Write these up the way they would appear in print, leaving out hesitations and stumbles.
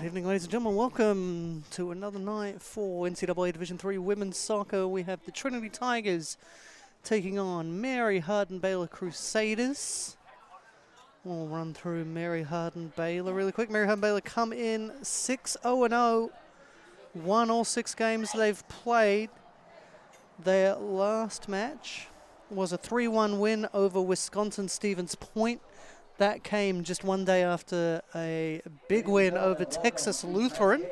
Good evening, ladies and gentlemen. Welcome to another night for NCAA Division III Women's Soccer. We have the Trinity Tigers taking on Mary Hardin-Baylor Crusaders. We'll run through Mary Hardin-Baylor really quick. Mary Hardin-Baylor come in 6-0-0. Won all 6 games they've played. Their last match was a 3-1 win over Wisconsin-Stevens Point. That came just one day after a big win over Texas Lutheran.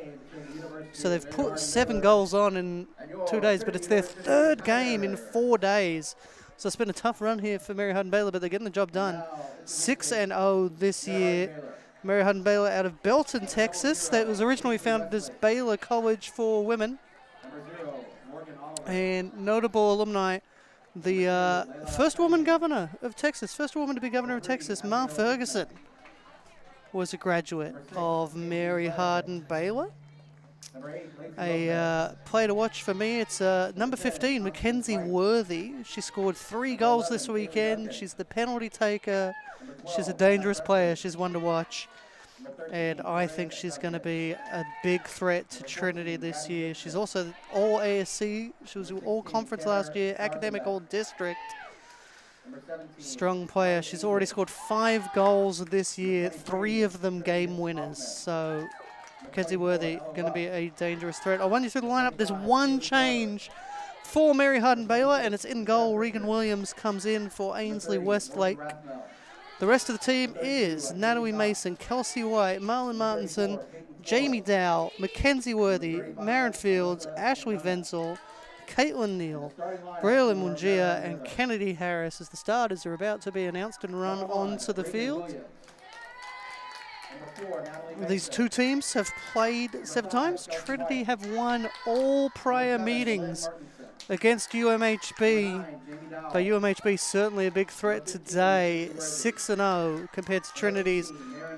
So they've put 7 goals on in 2 days, but it's their 3rd game in 4 days. So it's been a tough run here for Mary Hardin-Baylor, but they're getting the job done. 6-0 this year. Mary Hardin-Baylor out of Belton, Texas. That was originally founded as Baylor College for Women. And notable alumni, the first woman governor of Texas, first woman to be governor of Texas, Ma Ferguson, was a graduate of Mary Hardin-Baylor. A player to watch for me, it's number 15, Mackenzie Worthy. She scored 3 goals this weekend. She's the penalty taker. She's a dangerous player. She's one to watch. And I think she's going to be a big threat to Trinity this year. She's also all ASC. She was all conference last year, academic all district. Strong player. She's already scored 5 goals this year, 3 of them game winners. So Mackenzie Worthy going to be a dangerous threat. I'll run you through the lineup. There's one change for Mary Hardin-Baylor, and it's in goal. Regan Williams comes in for Ainsley Westlake. The rest of the team is Natalie Mason, Kelsey White, Marlon Martinson, Jamie Dow, Mackenzie Worthy, Maren Fields, Ashley Venzel, Caitlin Neal, Braylon Mungia, and Kennedy Harris as the starters are about to be announced and run onto the field. These 2 teams have played 7 times. Trinity have won all prior meetings against UMHB, but UMHB certainly a big threat today. 6-0 compared to Trinity's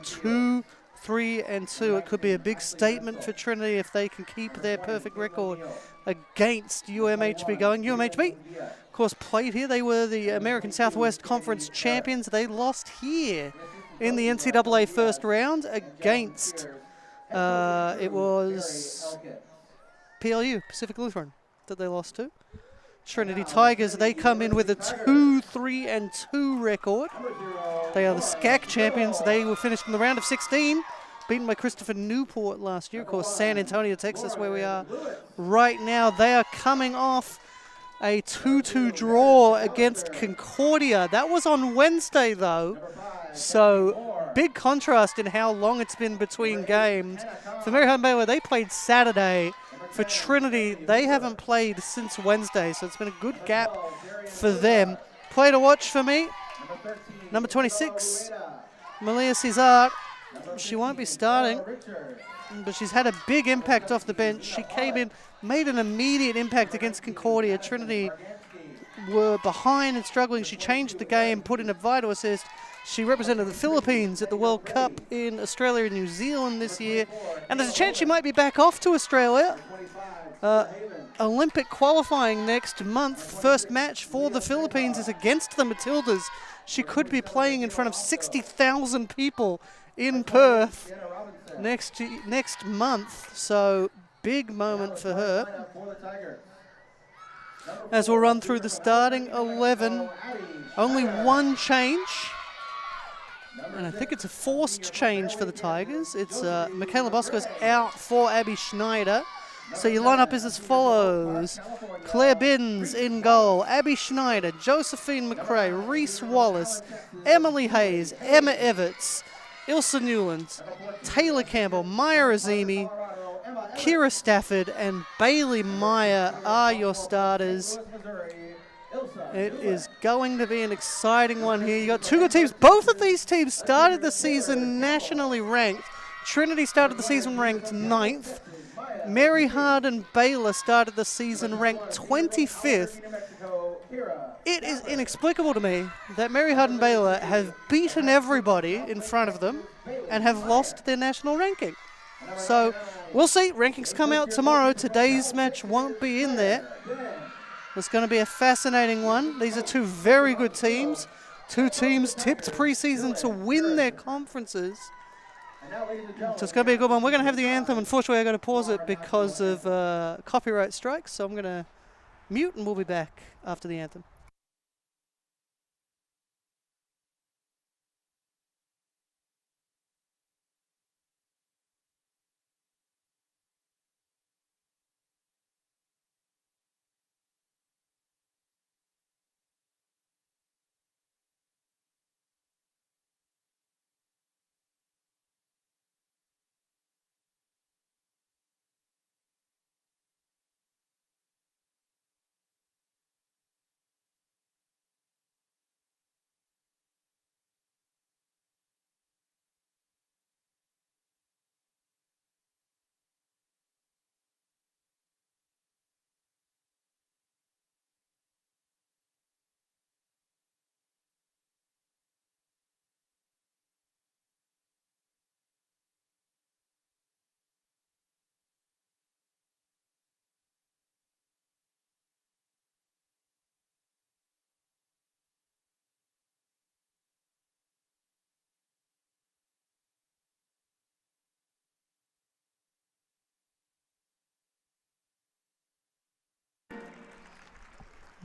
2-3-2. It could be a big statement for Trinity if they can keep their perfect record against UMHB going. UMHB, of course, played here. They were the American Southwest Conference champions. They lost here in the NCAA first round against, it was PLU, Pacific Lutheran, that they lost to. Trinity Tigers, they come in with a 2-3-2 record. They are the SCAC champions. They were finished in the round of 16, beaten by Christopher Newport last year. Of course, San Antonio, Texas, where we are right now. They are coming off a 2-2 draw against Concordia. That was on Wednesday, though. So big contrast in how long it's been between games. For Mary Hardin-Baylor, they played Saturday. For Trinity, they haven't played since Wednesday, so it's been a good gap for them. Play to watch for me, number 26, Malia Cesar. She won't be starting, but she's had a big impact off the bench. She came in, made an immediate impact against Concordia. Trinity were behind and struggling. She changed the game, put in a vital assist. She represented the Philippines at the World Cup in Australia and New Zealand this year. And there's a chance she might be back off to Australia. Olympic qualifying next month. First match for the Philippines is against the Matildas. She could be playing in front of 60,000 people in Perth next month. So big moment for her. As we'll run through the starting 11, only one change. And I think it's a forced change for the Tigers. It's Michaela Bosco's out for Abby Schneider. So your lineup is as follows. Claire Binns in goal. Abby Schneider, Josephine McRae, Reese Wallace, Emily Hayes, Emma Everts, Ilsa Newland, Taylor Campbell, Maya Azimi, Kira Stafford, and Bailey Meyer are your starters. It is going to be an exciting one here. You got 2 good teams. Both of these teams started the season nationally ranked. Trinity started the season ranked 9th. Mary Hardin-Baylor started the season ranked 25th. It is inexplicable to me that Mary Hardin-Baylor have beaten everybody in front of them and have lost their national ranking. So we'll see. Rankings come out tomorrow. Today's match won't be in there. It's going to be a fascinating one. These are 2 very good teams. 2 teams tipped preseason to win their conferences. So it's going to be a good one. We're going to have the anthem. Unfortunately, I've got to pause it because of copyright strikes. So I'm going to mute and we'll be back after the anthem.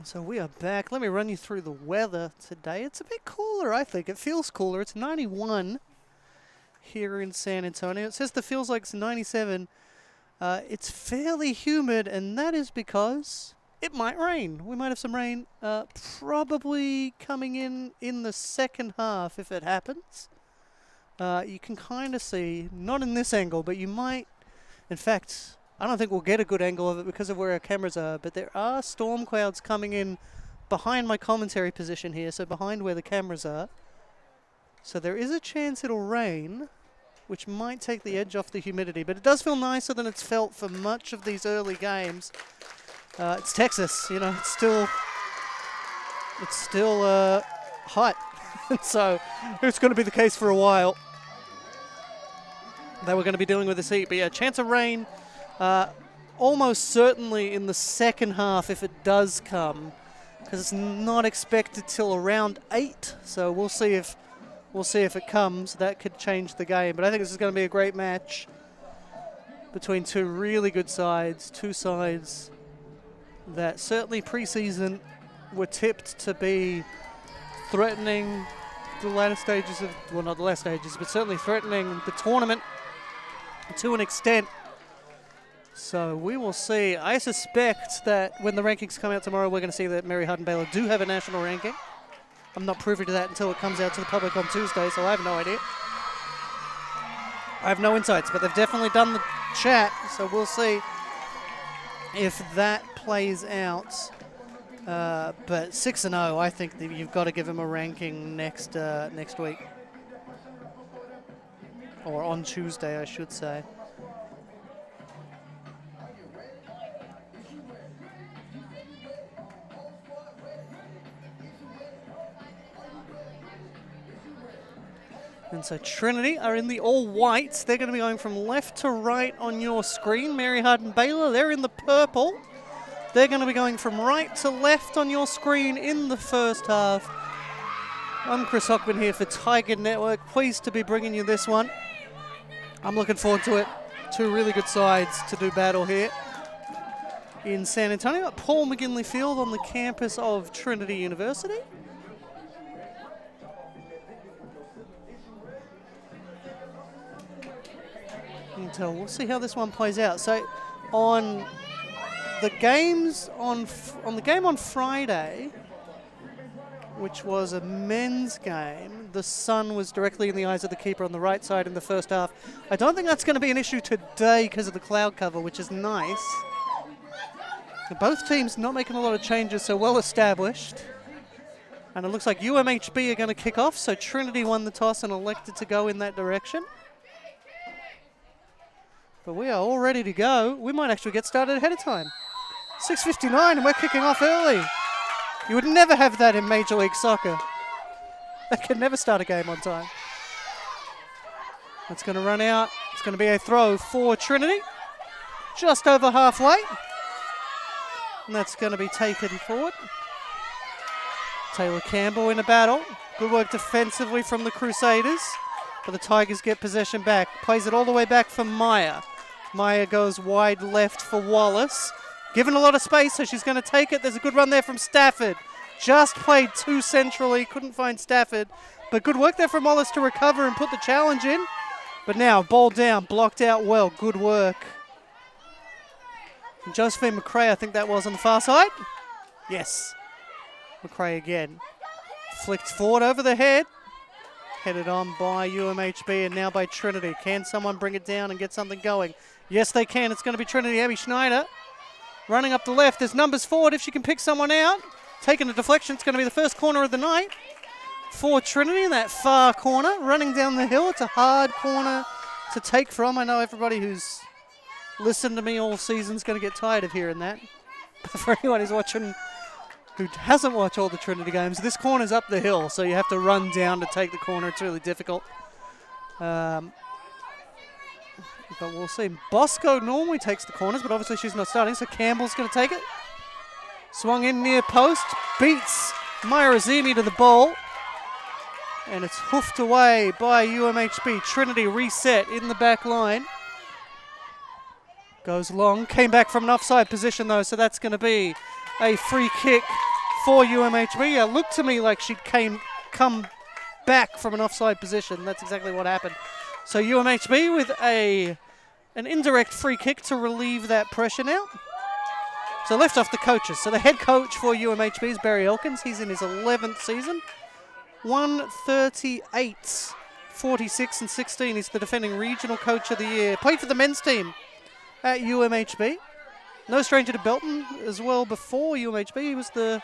So we are back. Let me run you through the weather today. It's a bit cooler, I think. It feels cooler. It's 91 here in San Antonio. It says the feels like it's 97. It's fairly humid, and that is because it might rain. We might have some rain probably coming in the second half if it happens. You can kind of see, not in this angle, but you might, in fact, I don't think we'll get a good angle of it because of where our cameras are, but there are storm clouds coming in behind my commentary position here, so behind where the cameras are. So there is a chance it'll rain, which might take the edge off the humidity, but it does feel nicer than it's felt for much of these early games. It's Texas, you know, it's still hot, so it's going to be the case for a while that we're going to be dealing with this heat. But yeah, chance of rain. Almost certainly in the second half if it does come, because it's not expected till around 8. So we'll see if it comes. That could change the game. But I think this is going to be a great match between two really good sides, two sides that certainly preseason were tipped to be threatening the latter stages of, well, not the last stages, but certainly threatening the tournament to an extent. So we will see. I suspect that when the rankings come out tomorrow, we're going to see that Mary Hardin-Baylor do have a national ranking. I'm not privy to that until it comes out to the public on Tuesday, so I have no idea. I have no insights, but they've definitely done the chat, so we'll see if that plays out. But 6-0, I think that you've got to give them a ranking next week. Or on Tuesday, I should say. And so Trinity are in the all-whites. They're going to be going from left to right on your screen. Mary Hardin-Baylor, they're in the purple. They're going to be going from right to left on your screen in the first half. I'm Chris Hockman here for Tiger Network. Pleased to be bringing you this one. I'm looking forward to it. Two really good sides to do battle here in San Antonio at Paul McGinley Field on the campus of Trinity University. So we'll see how this one plays out. So on the games on the game on Friday, which was a men's game, the sun was directly in the eyes of the keeper on the right side in the first half. I don't think that's going to be an issue today because of the cloud cover, which is nice. Both teams not making a lot of changes, so well established. And it looks like UMHB are going to kick off, so Trinity won the toss and elected to go in that direction. But we are all ready to go. We might actually get started ahead of time. 6:59 and we're kicking off early. You would never have that in Major League Soccer. They can never start a game on time. That's going to run out. It's going to be a throw for Trinity. Just over halfway. And that's going to be taken forward. Taylor Campbell in a battle. Good work defensively from the Crusaders. But the Tigers get possession back. Plays it all the way back for Maya. Maya goes wide left for Wallace. Given a lot of space, so she's going to take it. There's a good run there from Stafford. Just played too centrally. Couldn't find Stafford. But good work there from Wallace to recover and put the challenge in. But now, ball down. Blocked out well. Good work. And Josephine McRae, I think that was on the far side. Yes. McRae again. Flicked forward over the head. Headed on by UMHB and now by Trinity. Can someone bring it down and get something going? Yes, they can. It's going to be Trinity. Abby Schneider running up the left. There's numbers forward if she can pick someone out. Taking a deflection. It's going to be the first corner of the night for Trinity in that far corner. Running down the hill. It's a hard corner to take from. I know everybody who's listened to me all season is going to get tired of hearing that. But for anyone who's watching, who hasn't watched all the Trinity games, this corner's up the hill, so you have to run down to take the corner. It's really difficult. But we'll see. Bosco normally takes the corners, but obviously she's not starting, so Campbell's going to take it. Swung in near post, beats Maya Azimi to the ball, and it's hoofed away by UMHB. Trinity reset in the back line. Goes long, came back from an offside position though, so that's going to be a free kick for UMHB. It looked to me like she'd come back from an offside position. That's exactly what happened. So UMHB with an indirect free kick to relieve that pressure now. So left off the coaches. So the head coach for UMHB is Barry Elkins. He's in his 11th season. 138, 46 and 16. He's the defending regional coach of the year. Played for the men's team at UMHB. No stranger to Belton as well before UMHB. He was the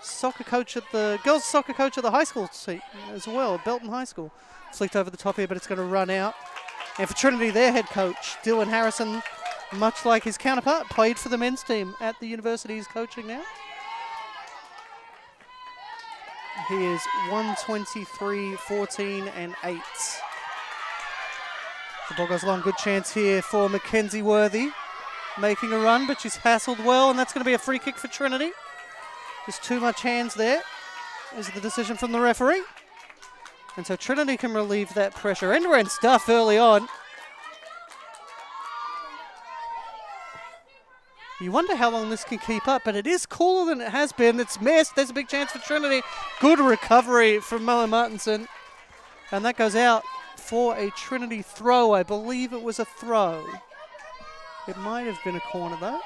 soccer coach at the girls' soccer coach at the high school seat as well, Belton High School. Flicked over the top here, but it's going to run out. And for Trinity, their head coach, Dylan Harrison, much like his counterpart, played for the men's team at the university he's coaching now. He is 123, 14 and 8. The ball goes long. Good chance here for Mackenzie Worthy. Making a run, but she's hassled well, and that's going to be a free kick for Trinity. Just too much hands there is the decision from the referee. And so Trinity can relieve that pressure. End-to-end stuff early on. You wonder how long this can keep up, but it is cooler than it has been. It's missed. There's a big chance for Trinity. Good recovery from Mella Martinson. And that goes out for a Trinity throw. I believe it was a throw. It might have been a corner though.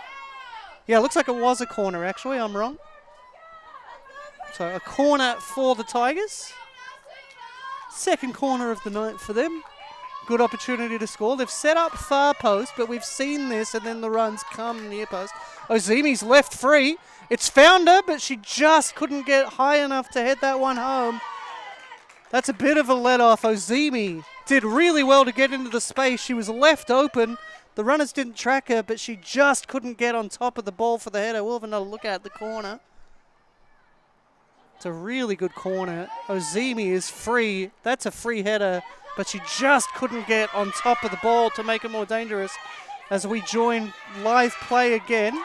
Yeah, it looks like it was a corner actually. I'm wrong. So a corner for the Tigers. Second corner of the night for them. Good opportunity to score. They've set up far post, but we've seen this and then the runs come near post. Ozimi's left free. It's found her, but she just couldn't get high enough to head that one home. That's a bit of a let-off. Ozimi did really well to get into the space. She was left open. The runners didn't track her, but she just couldn't get on top of the ball for the header. We'll have another look at the corner. It's a really good corner. Ozimi is free. That's a free header, but she just couldn't get on top of the ball to make it more dangerous. As we join live play again,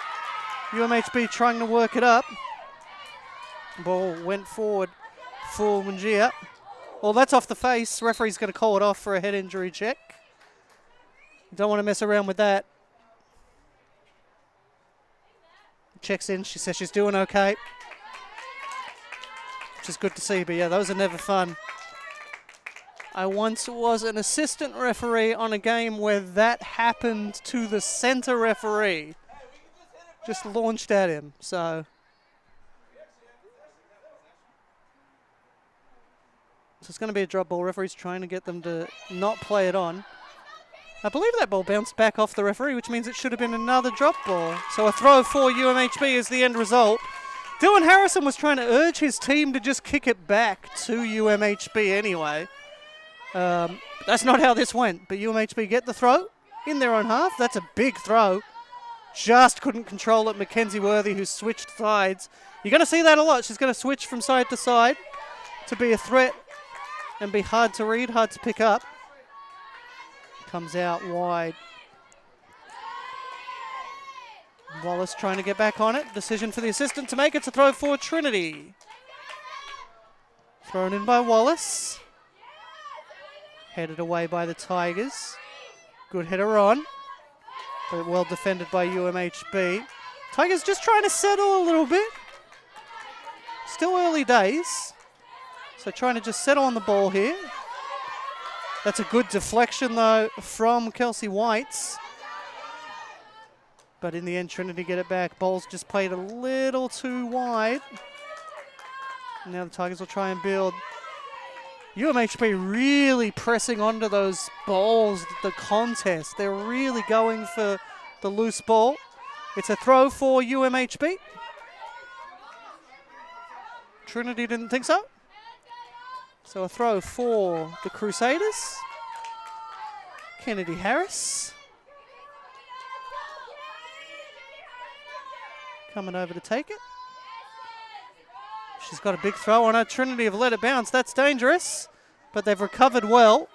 UMHB trying to work it up. Ball went forward for Mungia. Well, that's off the face. Referee's going to call it off for a head injury check. Don't want to mess around with that. Checks in. She says she's doing okay, which is good to see. But yeah, those are never fun. I once was an assistant referee on a game where that happened to the center referee. Just launched at him. So it's going to be a drop ball. Referee's trying to get them to not play it on. I believe that ball bounced back off the referee, which means it should have been another drop ball. So a throw for UMHB is the end result. Dylan Harrison was trying to urge his team to just kick it back to UMHB anyway. That's not how this went, but UMHB get the throw in their own half. That's a big throw. Just couldn't control it. Mackenzie Worthy, who switched sides. You're going to see that a lot. She's going to switch from side to side to be a threat and be hard to read, hard to pick up. Comes out wide. Wallace trying to get back on it. Decision for the assistant to make. It's a throw for Trinity. Thrown in by Wallace. Headed away by the Tigers. Good header on, but well defended by UMHB. Tigers just trying to settle a little bit. Still early days, so trying to just settle on the ball here. That's a good deflection though from Kelsey Whites. But in the end, Trinity get it back. Ball's just played a little too wide. Now the Tigers will try and build. UMHB really pressing onto those balls, the contest. They're really going for the loose ball. It's a throw for UMHB. Trinity didn't think so. So a throw for the Crusaders. Kennedy Harris. Coming over to take it. She's got a big throw on her. Trinity have let it bounce. That's dangerous, but they've recovered well.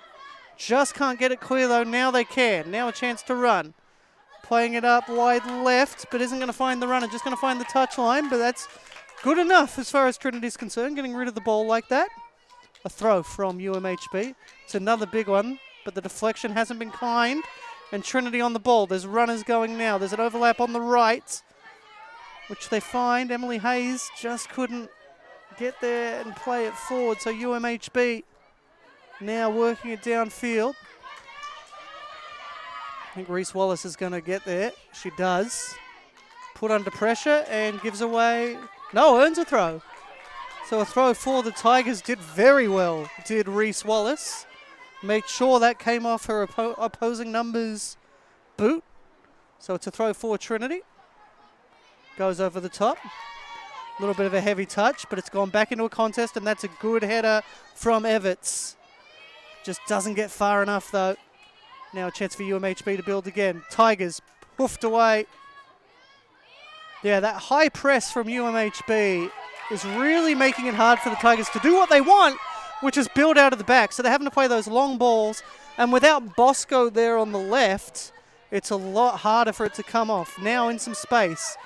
Just can't get it clear though. Now they can. Now a chance to run. Playing it up wide left, but isn't going to find the runner. Just going to find the touch line, but that's good enough as far as Trinity's concerned, getting rid of the ball like that. A throw from UMHB. It's another big one, but the deflection hasn't been kind. And Trinity on the ball. There's runners going now. There's an overlap on the right, which they find. Emily Hayes just couldn't get there and play it forward. So UMHB now working it downfield. I think Reese Wallace is going to get there. She does. Put under pressure and gives away. No, earns a throw. So a throw for the Tigers. Did very well, did Reese Wallace. Made sure that came off her opposing numbers boot. So it's a throw for Trinity. Goes over the top. A little bit of a heavy touch, but it's gone back into a contest, and that's a good header from Everts. Just doesn't get far enough, though. Now a chance for UMHB to build again. Tigers hoofed away. Yeah, that high press from UMHB is really making it hard for the Tigers to do what they want, which is build out of the back. So they're having to play those long balls, and without Bosco there on the left, it's a lot harder for it to come off. Now in some space.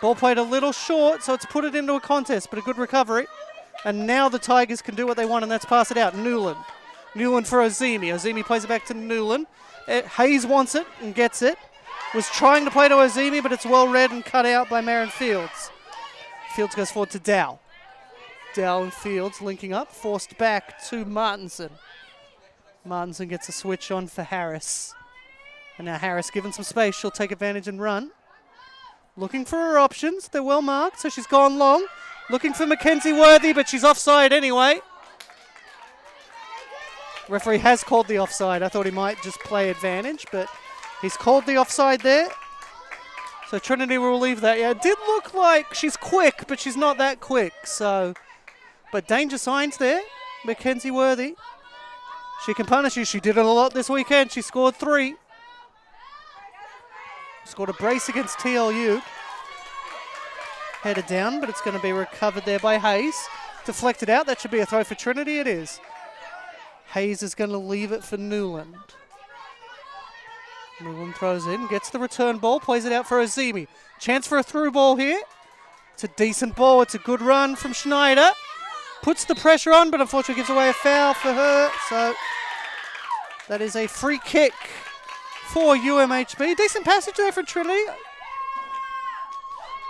Ball played a little short, so it's put it into a contest, but a good recovery. And now the Tigers can do what they want, and that's pass it out. Newland. Newland for Ozimi. Ozimi plays it back to Newland. Hayes wants it and gets it. Was trying to play to Ozimi, but it's well read and cut out by Marin Fields. Fields goes forward to Dow. Dow and Fields linking up, forced back to Martinson. Martinson gets a switch on for Harris. And now Harris given some space. She'll take advantage and run. Looking for her options. They're well marked, so she's gone long. Looking for Mackenzie Worthy, but she's offside anyway. Referee has called the offside. I thought he might just play advantage, but he's called the offside there. So Trinity will leave that. Yeah, it did look like she's quick, but she's not that quick. So, but danger signs there. Mackenzie Worthy. She can punish you. She did it a lot this weekend. She scored 3. Scored a brace against TLU. Headed down, but it's going to be recovered there by Hayes. Deflected out. That should be a throw for Trinity. It is. Hayes is going to leave it for Newland. Newland throws in, gets the return ball, plays it out for Ozimi. Chance for a through ball here. It's a decent ball. It's a good run from Schneider. Puts the pressure on, but unfortunately gives away a foul for her. So that is a free kick for UMHB. Decent passage there for Trinity.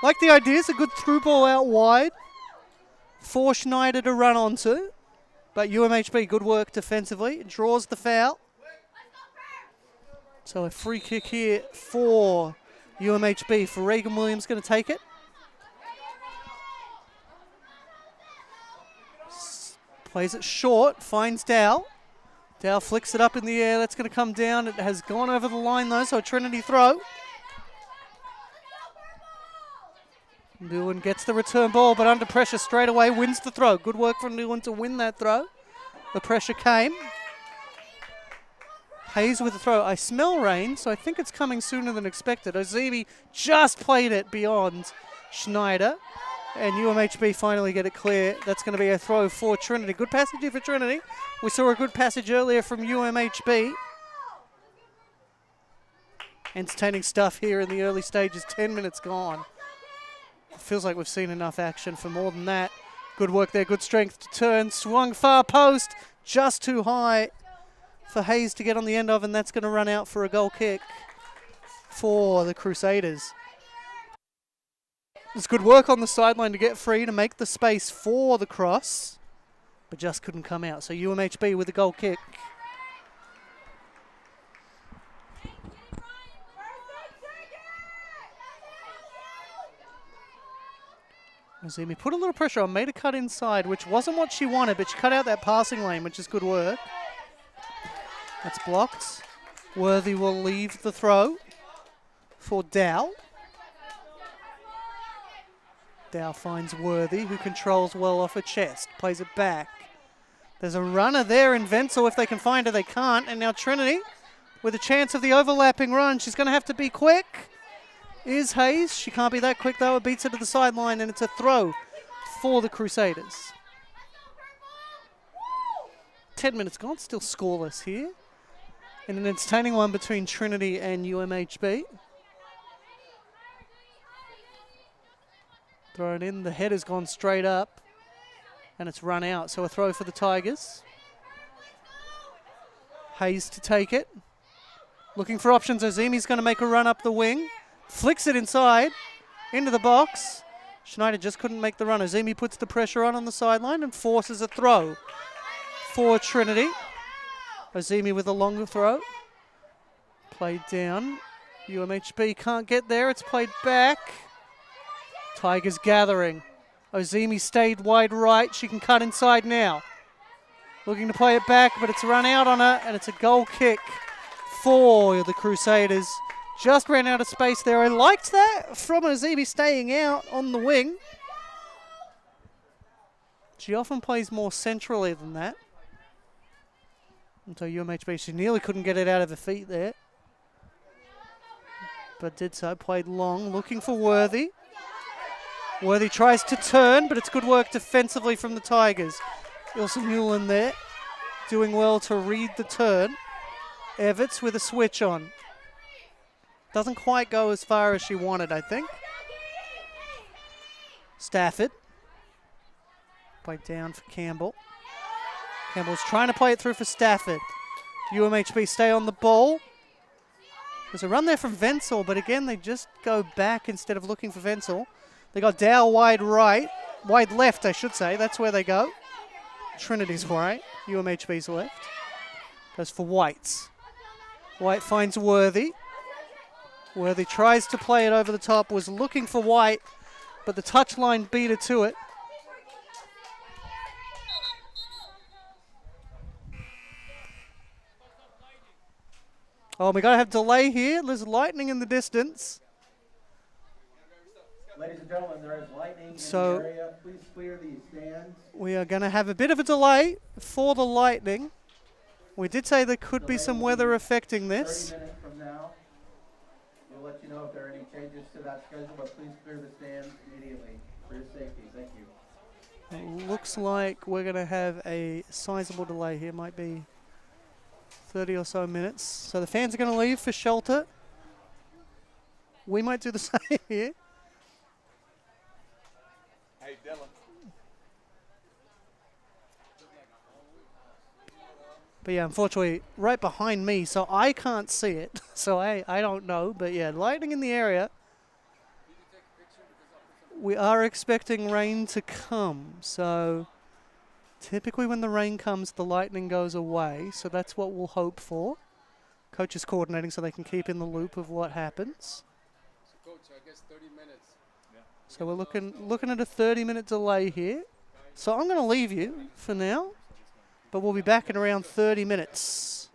Like the idea, it's a good through ball out wide for Schneider to run onto. But UMHB, good work defensively. It draws the foul. So a free kick here for UMHB. For Regan Williams, going to take it. Plays it short, finds Dow. Dow flicks it up in the air. That's going to come down. It has gone over the line, though, so a Trinity throw. Newland gets the return ball, but under pressure straight away, wins the throw. Good work from Newland to win that throw. The pressure came. Hayes with the throw. I smell rain, so I think it's coming sooner than expected. Ozimi just played it beyond Schneider. And UMHB finally get it clear. That's going to be a throw for Trinity. Good passage here for Trinity. We saw a good passage earlier from UMHB. Entertaining stuff here in the early stages. 10 minutes gone. Feels like we've seen enough action for more than that. Good work there. Good strength to turn. Swung far post. Just too high for Hayes to get on the end of, and that's going to run out for a goal kick for the Crusaders. It's good work on the sideline to get free to make the space for the cross, but just couldn't come out. So UMHB with the goal kick. Azimi put a little pressure on, made a cut inside, which wasn't what she wanted, but she cut out that passing lane, which is good work. That's blocked. Worthy will leave the throw for Dow. Dow finds Worthy, who controls well off her chest, plays it back. There's a runner there in Wenzel. If they can find her, they can't. And now Trinity with a chance of the overlapping run. She's going to have to be quick. Is Hayes. She can't be that quick, though. It beats her to the sideline, and it's a throw for the Crusaders. 10 minutes gone, still scoreless here. In an entertaining one between Trinity and UMHB. Thrown in, the head has gone straight up, and it's run out. So a throw for the Tigers. Hayes to take it. Looking for options. Azimi's going to make a run up the wing. Flicks it inside, into the box. Schneider just couldn't make the run. Azimi puts the pressure on the sideline and forces a throw for Trinity. Azimi with a longer throw. Played down. UMHB can't get there. It's played back. Tigers gathering. Azimi stayed wide right. She can cut inside now. Looking to play it back, but it's run out on her, and it's a goal kick for the Crusaders. Just ran out of space there. I liked that from Azimi staying out on the wing. She often plays more centrally than that. Until UMHB, she nearly couldn't get it out of her feet there. But did so, played long, looking for Worthy. Worthy tries to turn, but it's good work defensively from the Tigers. Ilse Newland there, doing well to read the turn. Everts with a switch on. Doesn't quite go as far as she wanted, I think. Stafford. Played down for Campbell. Campbell's trying to play it through for Stafford. UMHB stay on the ball. There's a run there from Wenzel, but again, they just go back instead of looking for Wenzel. They got Dow wide right, wide left, I should say. That's where they go. Trinity's right, UMHB's left. Goes for White's. White finds Worthy. Worthy tries to play it over the top, was looking for White, but the touchline beat her to it. Oh, we gotta have delay here. There's lightning in the distance. Ladies and gentlemen, there is lightning in the area. Please clear the stands. We are gonna have a bit of a delay for the lightning. We did say there could be some weather affecting this. 30 minutes from now, we'll let you know if there are any changes to that schedule, but please clear the stands immediately for your safety. Thank you. It looks like we're gonna have a sizable delay here. Might be 30 or so minutes. So the fans are gonna leave for shelter. We might do the same here. Hey, Dylan. But yeah, unfortunately, right behind me, so I can't see it. So I don't know. But yeah, lightning in the area. We are expecting rain to come. So typically when the rain comes, the lightning goes away. So that's what we'll hope for. Coach is coordinating so they can keep in the loop of what happens. So, Coach, I guess 30 minutes. Yeah. So we're looking at a 30-minute delay here. So I'm going to leave you for now. But we'll be back in around 30 minutes.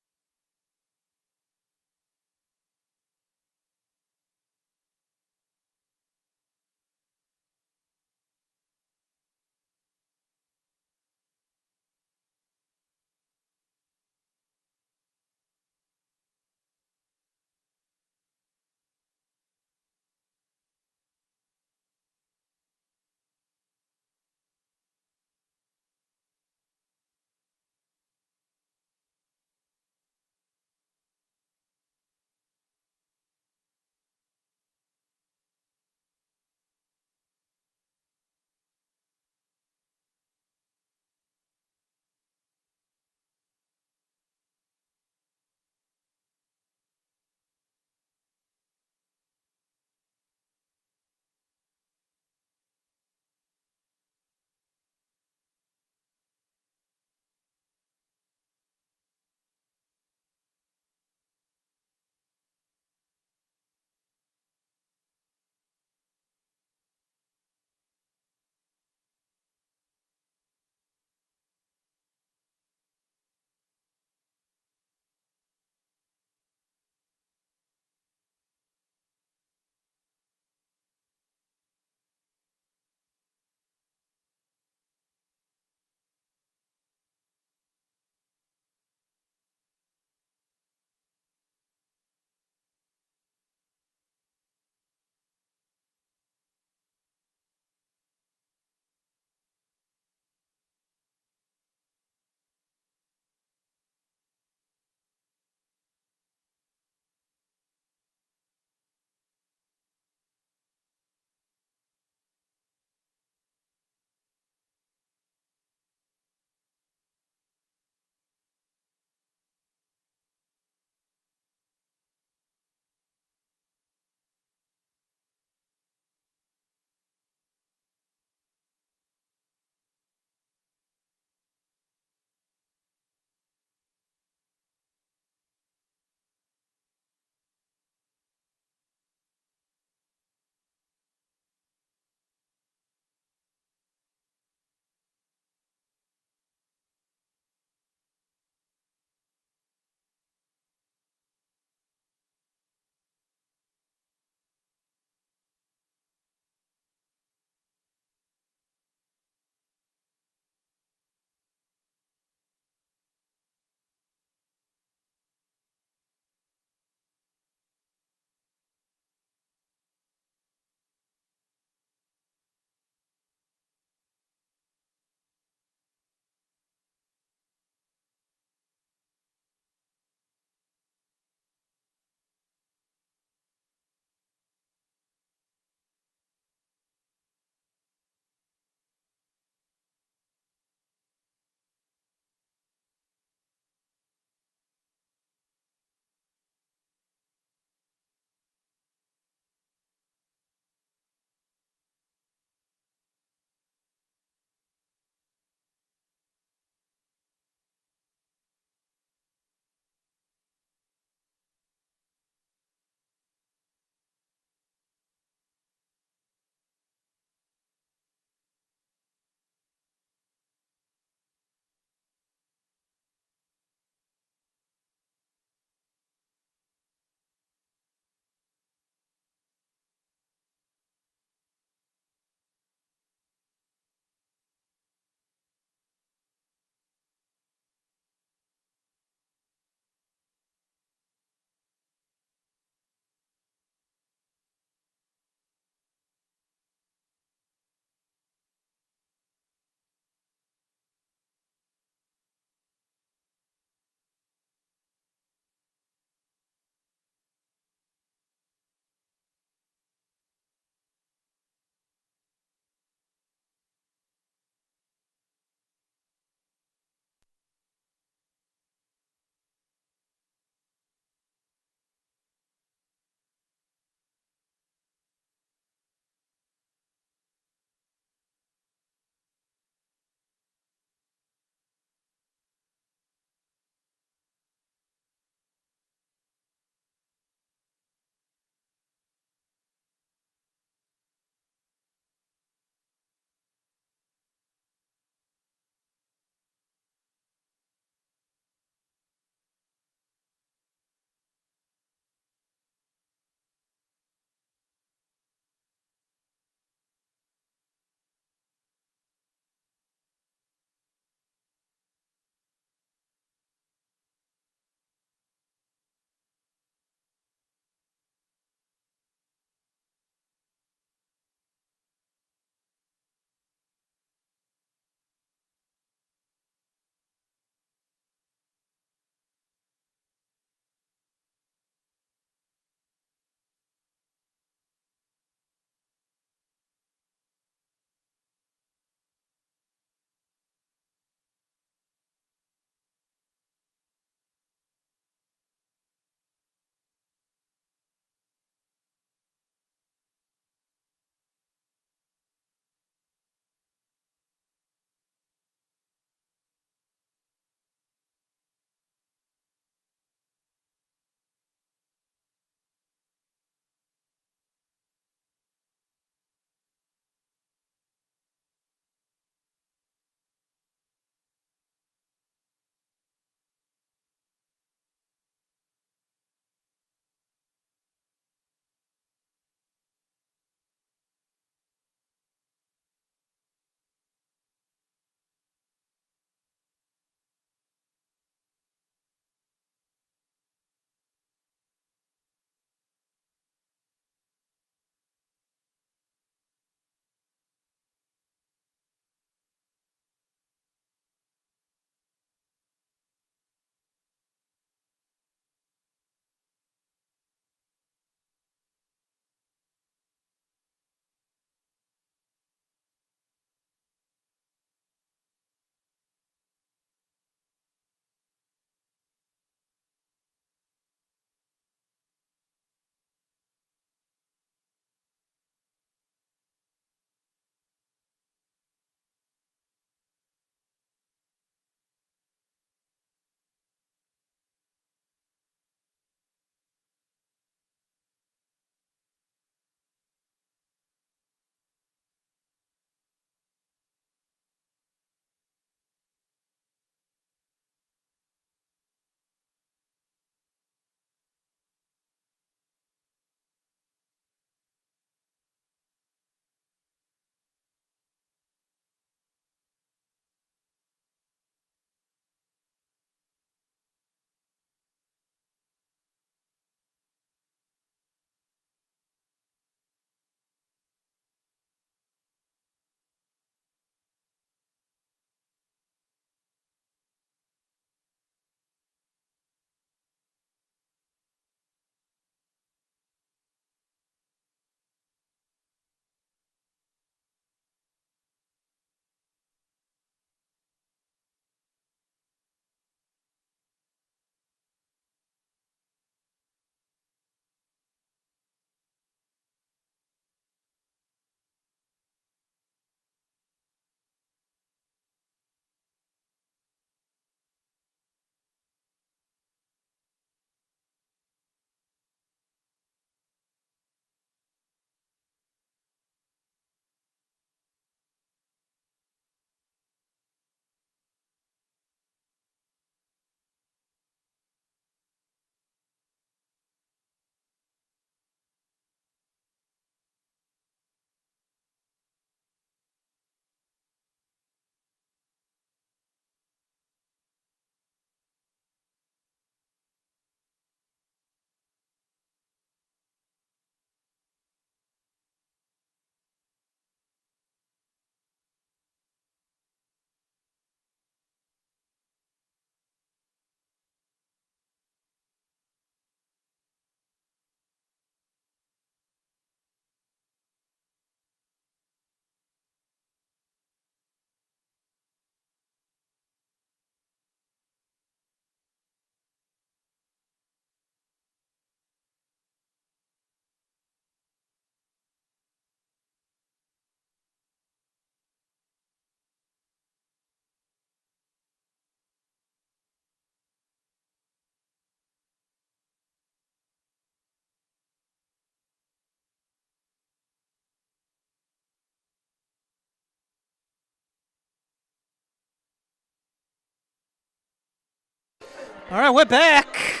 All right, we're back.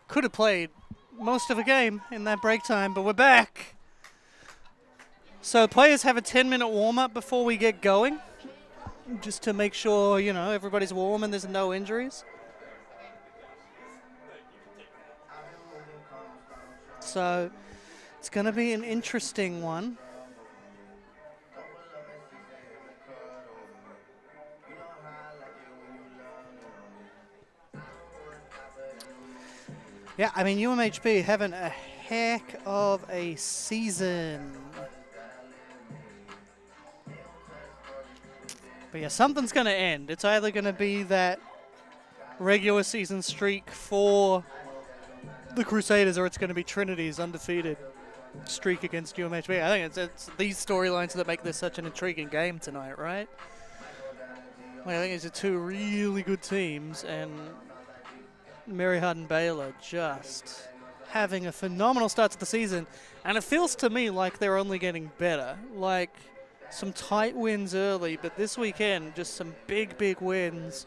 Could have played most of a game in that break time, but we're back. So players have a 10-minute warm-up before we get going, just to make sure, you know, everybody's warm and there's no injuries. So it's going to be an interesting one. Yeah, I mean, UMHB having a heck of a season. But yeah, something's going to end. It's either going to be that regular season streak for the Crusaders, or it's going to be Trinity's undefeated streak against UMHB. I think it's these storylines that make this such an intriguing game tonight, right? Like, I think these are two really good teams, and Mary Hardin-Baylor just having a phenomenal start to the season, and it feels to me like they're only getting better. Like, some tight wins early, but this weekend, just some big wins.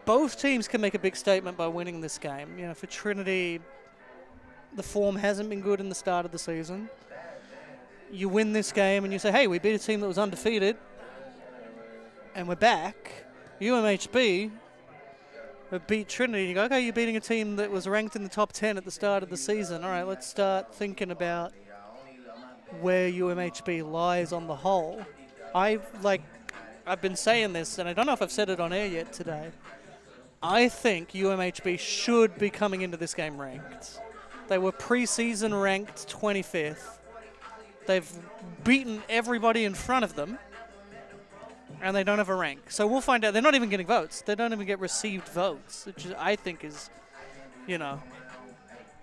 Both teams can make a big statement by winning this game. You know, for Trinity, the form hasn't been good in the start of the season. You win this game and you say, hey, we beat a team that was undefeated, and we're back. UMHB beat Trinity. You go, okay, you're beating a team that was ranked in the top 10 at the start of the season. All right, let's start thinking about where UMHB lies on the whole. I've been saying this, and I don't know if I've said it on air yet today. I think UMHB should be coming into this game ranked. They were preseason ranked 25th. They've beaten everybody in front of them, and they don't have a rank. So we'll find out. They're not even getting votes. They don't even get received votes, which I think is, you know,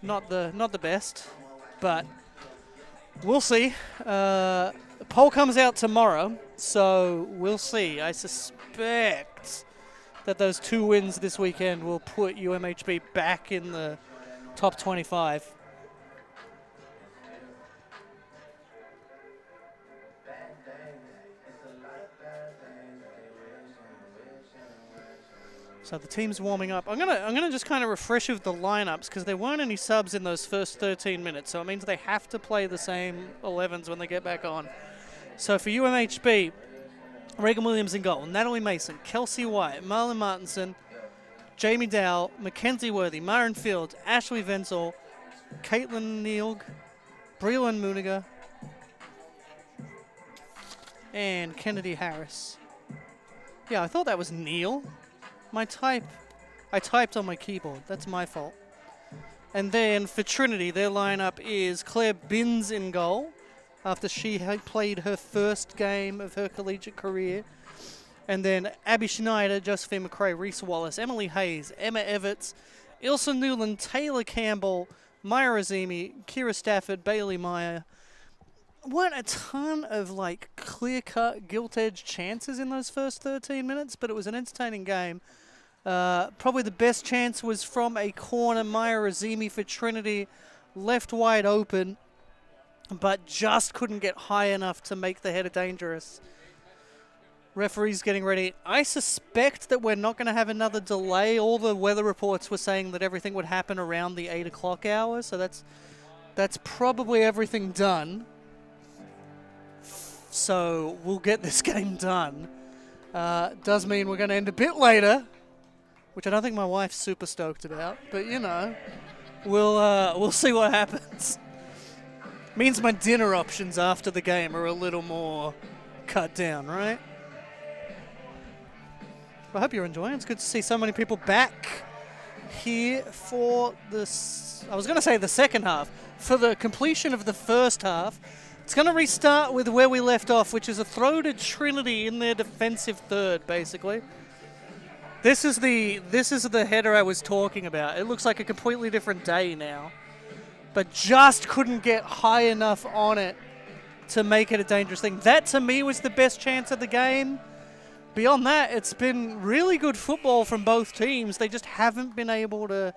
not the best. But we'll see. Poll comes out tomorrow, so we'll see. I suspect that those 2 wins this weekend will put UMHB back in the top 25. So the team's warming up. I'm gonna just kind of refresh with the lineups, because there weren't any subs in those first 13 minutes, so it means they have to play the same 11s when they get back on. So for UMHB, Reagan Williams in goal, Natalie Mason, Kelsey White, Marlon Martinson, Jamie Dow, Mackenzie Worthy, Myron Fields, Ashley Venzel, Caitlin Nealg, Breland Muniger, and Kennedy Harris. Yeah, I thought that was Neal. I typed on my keyboard. That's my fault. And then for Trinity, their lineup is Claire Binns in goal, after she had played her first game of her collegiate career. And then Abby Schneider, Josephine McRae, Reese Wallace, Emily Hayes, Emma Everts, Ilsa Newland, Taylor Campbell, Maya Razimi, Kira Stafford, Bailey Meyer. Weren't a ton of like clear-cut, gilt-edged chances in those first 13 minutes, but it was an entertaining game. Probably the best chance was from a corner. Maya Razimi for Trinity, left wide open, but just couldn't get high enough to make the header dangerous. Referee's getting ready. I suspect that we're not going to have another delay. All the weather reports were saying that everything would happen around the 8 o'clock hour, so that's probably everything done. So we'll get this game done. Does mean we're going to end a bit later, which I don't think my wife's super stoked about, but you know, we'll see what happens. Means my dinner options after the game are a little more cut down, right? I hope you're enjoying it. It's good to see so many people back here for this. I was going to say the second half. For the completion of the first half, it's going to restart with where we left off, which is a throw to Trinity in their defensive third, basically. This is the header I was talking about. It looks like a completely different day now, but just couldn't get high enough on it to make it a dangerous thing. That, to me, was the best chance of the game. Beyond that, it's been really good football from both teams. They just haven't been able to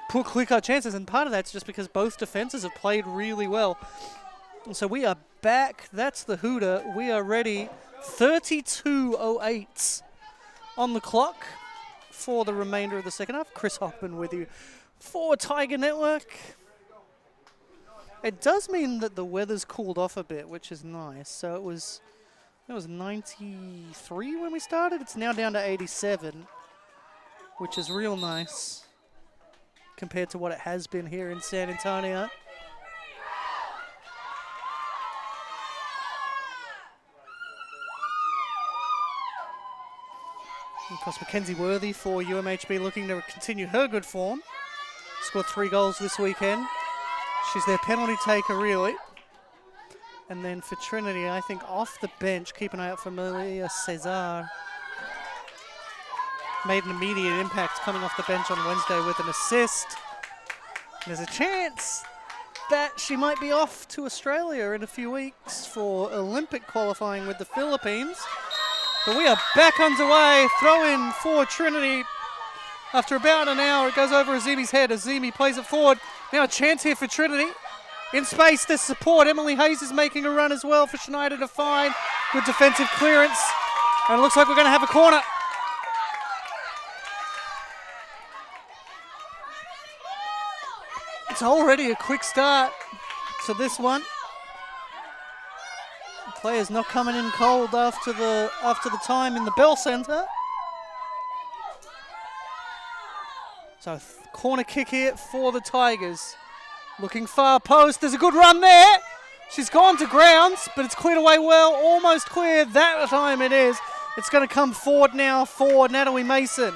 put clear-cut chances, and part of that's just because both defenses have played really well. So we are back. That's the hooter. We are ready. 32:08 on the clock for the remainder of the second half. Chris Hockman with you for Tiger Network. It does mean that the weather's cooled off a bit, which is nice. So it was 93 when we started. It's now down to 87, which is real nice compared to what it has been here in San Antonio. Of course, Mackenzie Worthy for UMHB looking to continue her good form. Scored 3 goals this weekend. She's their penalty taker, really. And then for Trinity, I think off the bench, keep an eye out for Malia Cesar. Made an immediate impact coming off the bench on Wednesday with an assist. There's a chance that she might be off to Australia in a few weeks for Olympic qualifying with the Philippines. But we are back underway. Throw in for Trinity. After about an hour, it goes over Azimi's head. Azimi plays it forward. Now a chance here for Trinity. In space, there's support. Emily Hayes is making a run as well for Schneider to find. Good defensive clearance. And it looks like we're going to have a corner. It's already a quick start to this one. Players not coming in cold after the time in the Bell Centre. So corner kick here for the Tigers. Looking far post. There's a good run there. She's gone to grounds, but it's cleared away well. Almost cleared. That time it is. It's going to come forward now for Natalie Mason.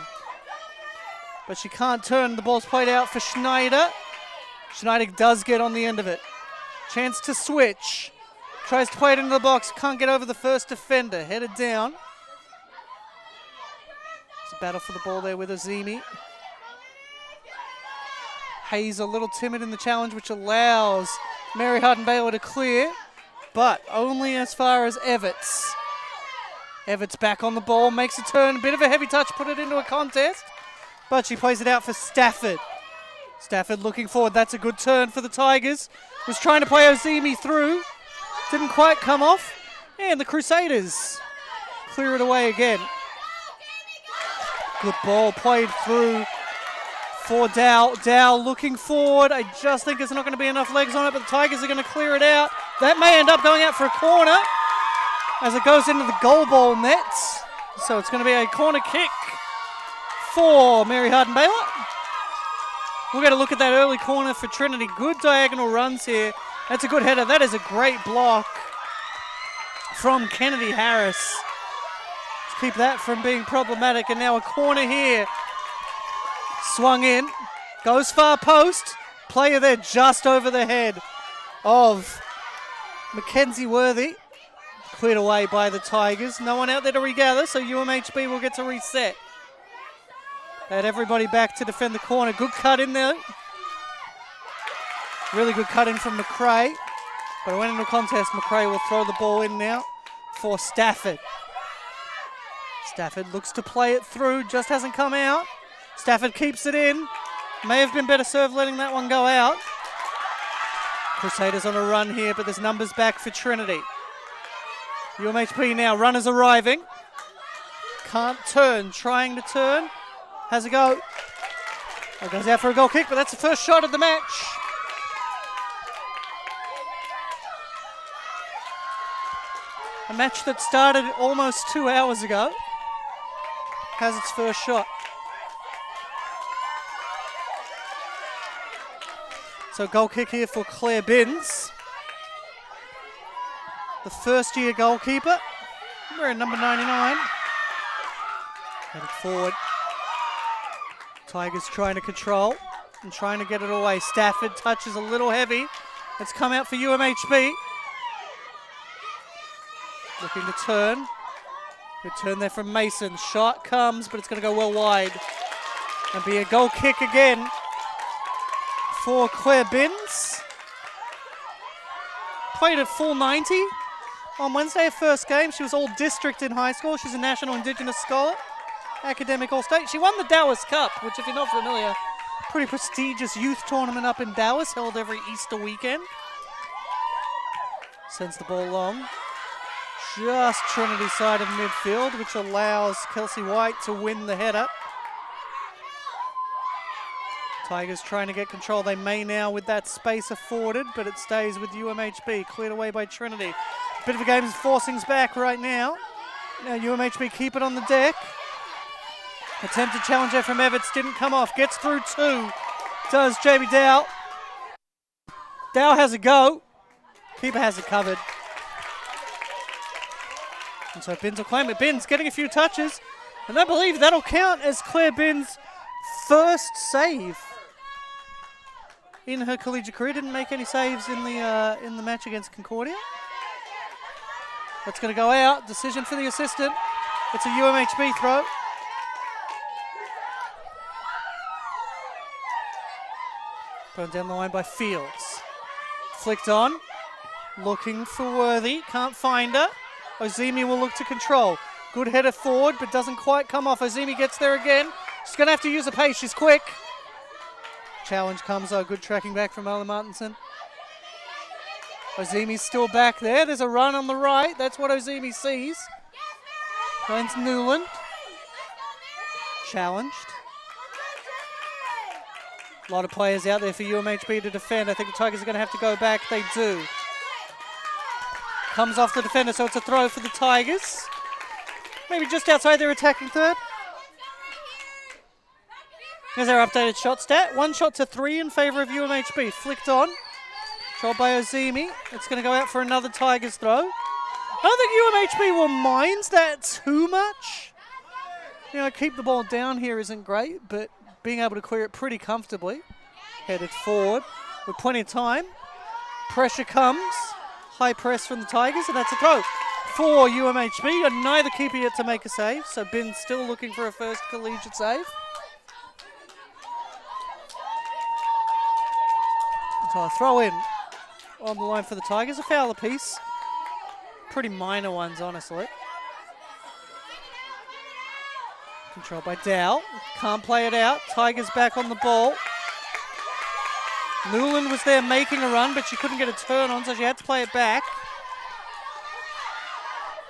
But she can't turn. The ball's played out for Schneider. Schneider does get on the end of it. Chance to switch. Tries to play it into the box. Can't get over the first defender. Headed down. It's a battle for the ball there with Azimi. Hayes a little timid in the challenge, which allows Mary Hardin-Baylor to clear, but only as far as Everts. Everts back on the ball, makes a turn, a bit of a heavy touch, put it into a contest, but she plays it out for Stafford. Stafford looking forward, that's a good turn for the Tigers. Was trying to play Azimi through, didn't quite come off, and the Crusaders clear it away again. Good ball played through for Dow. Dow looking forward. I just think there's not going to be enough legs on it, but the Tigers are going to clear it out. That may end up going out for a corner as it goes into the goal ball nets. So it's going to be a corner kick for Mary Hardin-Baylor. We're going to look at that early corner for Trinity. Good diagonal runs here. That's a good header. That is a great block from Kennedy Harris to keep that from being problematic. And now a corner here. Swung in, goes far post, player there just over the head of Mackenzie Worthy. Cleared away by the Tigers. No one out there to regather, so UMHB will get to reset. They had everybody back to defend the corner. Good cut in there. Really good cut in from McRae. But it went into a contest. McRae will throw the ball in now for Stafford. Stafford looks to play it through, just hasn't come out. Stafford keeps it in. May have been better served letting that one go out. Crusaders on a run here, but there's numbers back for Trinity. UMHB now, runners arriving. Can't turn, trying to turn. Has a go. It goes out for a goal kick, but that's the first shot of the match. A match that started almost 2 hours ago has its first shot. So goal kick here for Claire Binns. The first-year goalkeeper. Wearing number 99. Headed forward. Tigers trying to control and trying to get it away. Stafford touches a little heavy. It's come out for UMHB. Looking to turn. Good turn there from Mason. Shot comes, but it's going to go well wide. And be a goal kick again for Claire Binns. Played at full 90 on Wednesday, her first game. She was all district in high school. She's a National Indigenous Scholar, academic all-state. She won the Dallas Cup, which if you're not familiar, pretty prestigious youth tournament up in Dallas, held every Easter weekend. Sends the ball long. Just Trinity side of midfield, which allows Kelsey White to win the header. Tigers trying to get control. They may now with that space afforded, but it stays with UMHB. Cleared away by Trinity. Bit of a game is forcing's back right now. Now UMHB keep it on the deck. Attempted challenge there from Everts, didn't come off. Gets through two. Does JB Dow. Dow has a go. Keeper has it covered. And so Binns will claim it. Binns getting a few touches. And I believe that'll count as Claire Binns' first save in her collegiate career. Didn't make any saves in the match against Concordia. That's going to go out. Decision for the assistant. It's a UMHB throw. Thrown down the line by Fields. Flicked on. Looking for Worthy. Can't find her. Ozimi will look to control. Good header forward, but doesn't quite come off. Ozimi gets there again. She's going to have to use a pace. She's quick. Challenge comes. Good tracking back from Ella Martinson. Ozimi's still back there. There's a run on the right. That's what Ozimi sees. Finds Newland. Challenged. A lot of players out there for UMHB to defend. I think the Tigers are going to have to go back. They do. Comes off the defender, so it's a throw for the Tigers. Maybe just outside their attacking third. Here's our updated shot stat. 1 shot to 3 in favour of UMHB. Flicked on. Controlled by Ozimi. It's going to go out for another Tigers throw. I don't think UMHB will mind that too much. You know, keep the ball down here isn't great, but being able to clear it pretty comfortably. Headed forward with plenty of time. Pressure comes. High press from the Tigers, and that's a throw for UMHB. And neither keeper yet to make a save, so Binns still looking for a first collegiate save. So a throw in on the line for the Tigers. A foul apiece. Pretty minor ones, honestly. Controlled by Dow. Can't play it out. Tigers back on the ball. Newland was there making a run, but she couldn't get a turn on, so she had to play it back.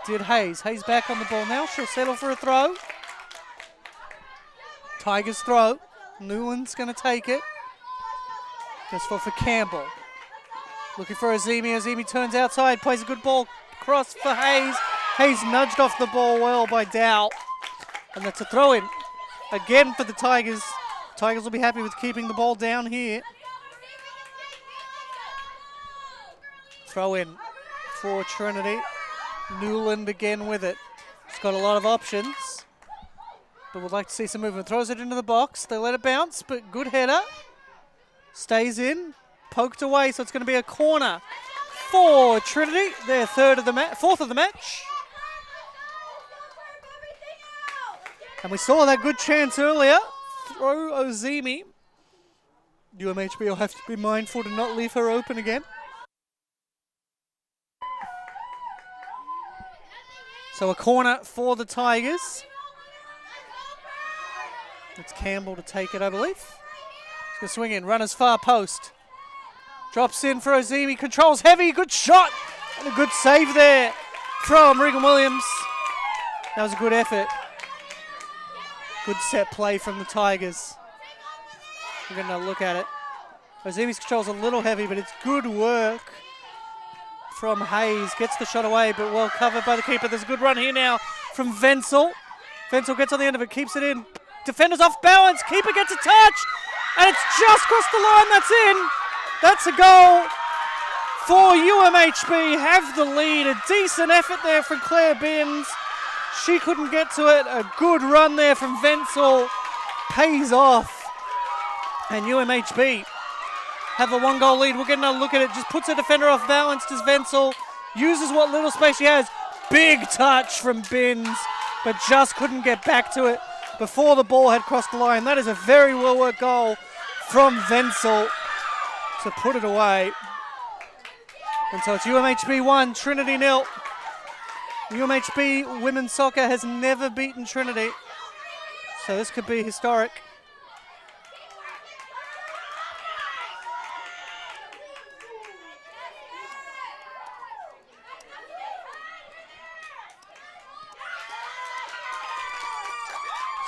Did Hayes. Hayes back on the ball now. She'll settle for a throw. Tigers throw. Newland's going to take it. Just for Campbell. Looking for Ozimi. Ozimi turns outside. Plays a good ball. Cross for Hayes. Hayes nudged off the ball well by Dow. And that's a throw in. Again for the Tigers. Tigers will be happy with keeping the ball down here. Throw in for Trinity. Newland again with it. She's got a lot of options, but would like to see some movement. Throws it into the box. They let it bounce, but good header. Stays in. Poked away, so it's going to be a corner for Trinity. Their fourth of the match. And we saw that good chance earlier. Throw Ozimi. UMHB will have to be mindful to not leave her open again. So a corner for the Tigers. It's Campbell to take it, I believe. He's going to swing in. Runners far post. Drops in for Ozimi. Controls heavy. Good shot. And a good save there from Regan Williams. That was a good effort. Good set play from the Tigers. We're going to look at it. Ozimi's control's a little heavy, but it's good work from Hayes. Gets the shot away, but well covered by the keeper. There's a good run here now from Wenzel. Wenzel gets on the end of it, keeps it in. Defenders off balance. Keeper gets a touch, and it's just crossed the line. That's in. That's a goal for UMHB. Have the lead. A decent effort there from Claire Binns. She couldn't get to it. A good run there from Wenzel. Pays off. And UMHB have a 1-goal lead. We'll get another look at it. Just puts a defender off balance. Does Wenzel. Uses what little space she has. Big touch from Binns, but just couldn't get back to it before the ball had crossed the line. That is a very well-worked goal from Wenzel to put it away. And so it's UMHB 1, Trinity 0. UMHB women's soccer has never beaten Trinity, so this could be historic.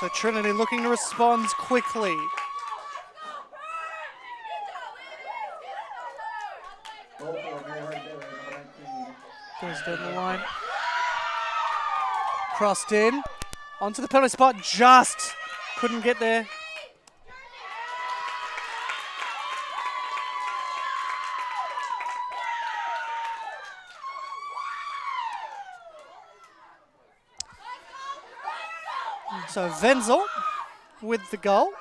So Trinity looking to respond quickly. Goes down the line. Crossed in. Onto the penalty spot. Just couldn't get there. So Wenzel with the goal.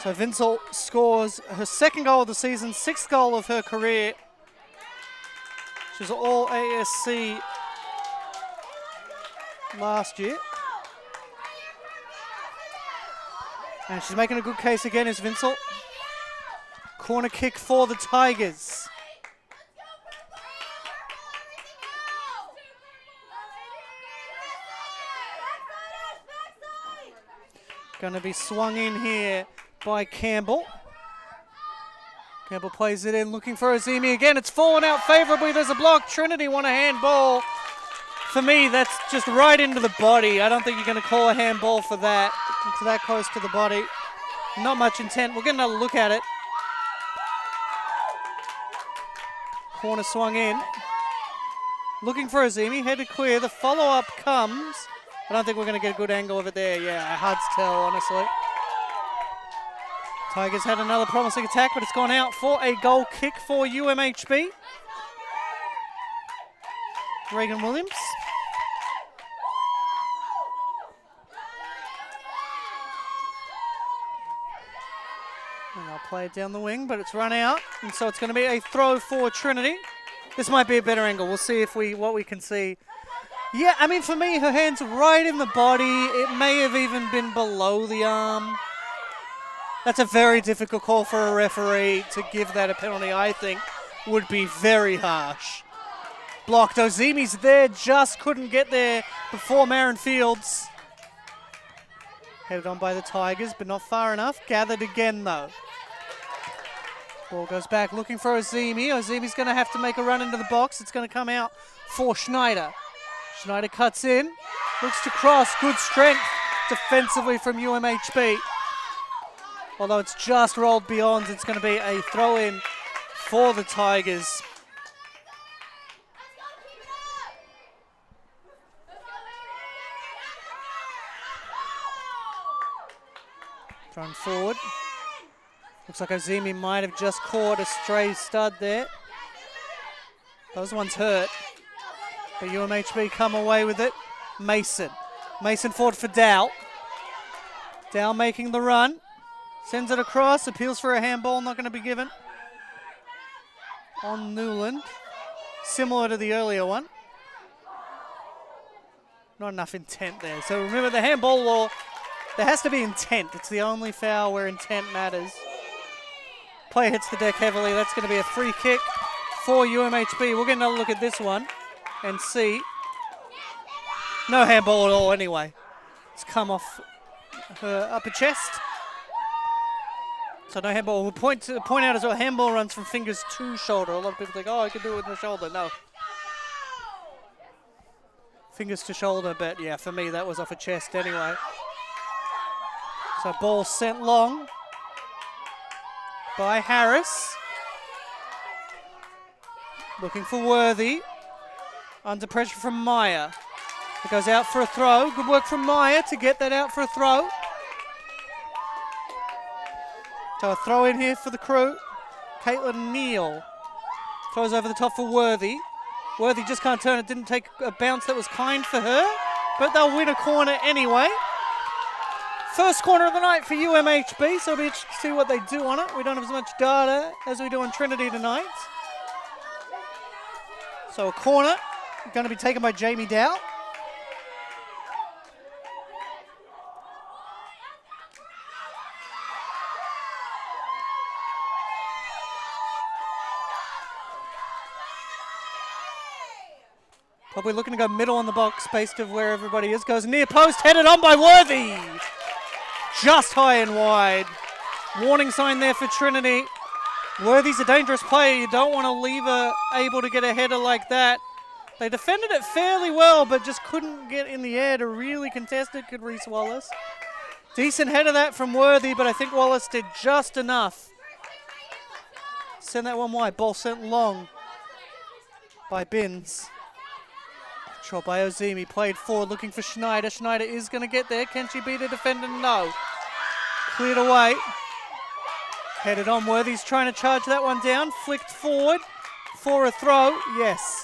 So Wenzel scores her second goal of the season, sixth goal of her career. She's all ASC last year. And she's making a good case again, is Wenzel. Corner kick for the Tigers. Going to be swung in here by Campbell. Campbell plays it in, looking for Azimi again. It's fallen out favourably. There's a block. Trinity want a handball. For me, that's just right into the body. I don't think you're going to call a handball for that. It's that close to the body. Not much intent. We'll get another look at it. Corner swung in. Looking for Azimi. Headed clear. The follow-up comes. I don't think we're going to get a good angle of it there. Yeah, hard to tell, honestly. Tigers had another promising attack, but it's gone out for a goal kick for UMHB. Reagan Williams. And they'll play it down the wing, but it's run out. And so it's going to be a throw for Trinity. This might be a better angle. We'll see if what we can see. Yeah, I mean, for me, her hand's right in the body. It may have even been below the arm. That's a very difficult call for a referee to give that a penalty, I think, would be very harsh. Blocked. Ozimi's there, just couldn't get there before Marin Fields. Headed on by the Tigers, but not far enough. Gathered again, though. Ball goes back, looking for Ozimi. Ozimi's going to have to make a run into the box. It's going to come out for Schneider. Schneider cuts in, looks to cross, good strength defensively from UMHB. Although it's just rolled beyond, it's going to be a throw-in for the Tigers. Thrown forward. Looks like Ozimi might have just caught a stray stud there. Those ones hurt. But UMHB come away with it. Mason. Mason forward for Dow. Dow making the run. Sends it across. Appeals for a handball. Not going to be given. On Newland. Similar to the earlier one. Not enough intent there. So remember the handball law. There has to be intent. It's the only foul where intent matters. Player hits the deck heavily. That's going to be a free kick for UMHB. We'll get another look at this one and see. No handball at all anyway. It's come off her upper chest. So no handball. We'll point out as well, handball runs from fingers to shoulder. A lot of people think, oh, I can do it with the shoulder. No. Fingers to shoulder, but yeah, for me that was off her chest anyway. So ball sent long by Harris. Looking for Worthy. Under pressure from Meyer. It goes out for a throw. Good work from Meyer to get that out for a throw. So a throw in here for the crew. Caitlin Neal throws over the top for Worthy. Worthy just can't turn it. Didn't take a bounce that was kind for her, but they'll win a corner anyway. First corner of the night for UMHB, so it'll be interesting to see what they do on it. We don't have as much data as we do on Trinity tonight. So a corner going to be taken by Jamie Dow. Probably looking to go middle on the box based of where everybody is. Goes near post, headed on by Worthy. Just high and wide. Warning sign there for Trinity. Worthy's a dangerous player. You don't want to leave her able to get a header like that. They defended it fairly well, but just couldn't get in the air to really contest it, could Reese Wallace. Decent header that from Worthy, but I think Wallace did just enough. Send that one wide. Ball sent long by Binns. Controlled by Ozimi, played forward looking for Schneider. Schneider is going to get there. Can she beat a defender? No. Cleared away. Headed on. Worthy's trying to charge that one down. Flicked forward for a throw. Yes.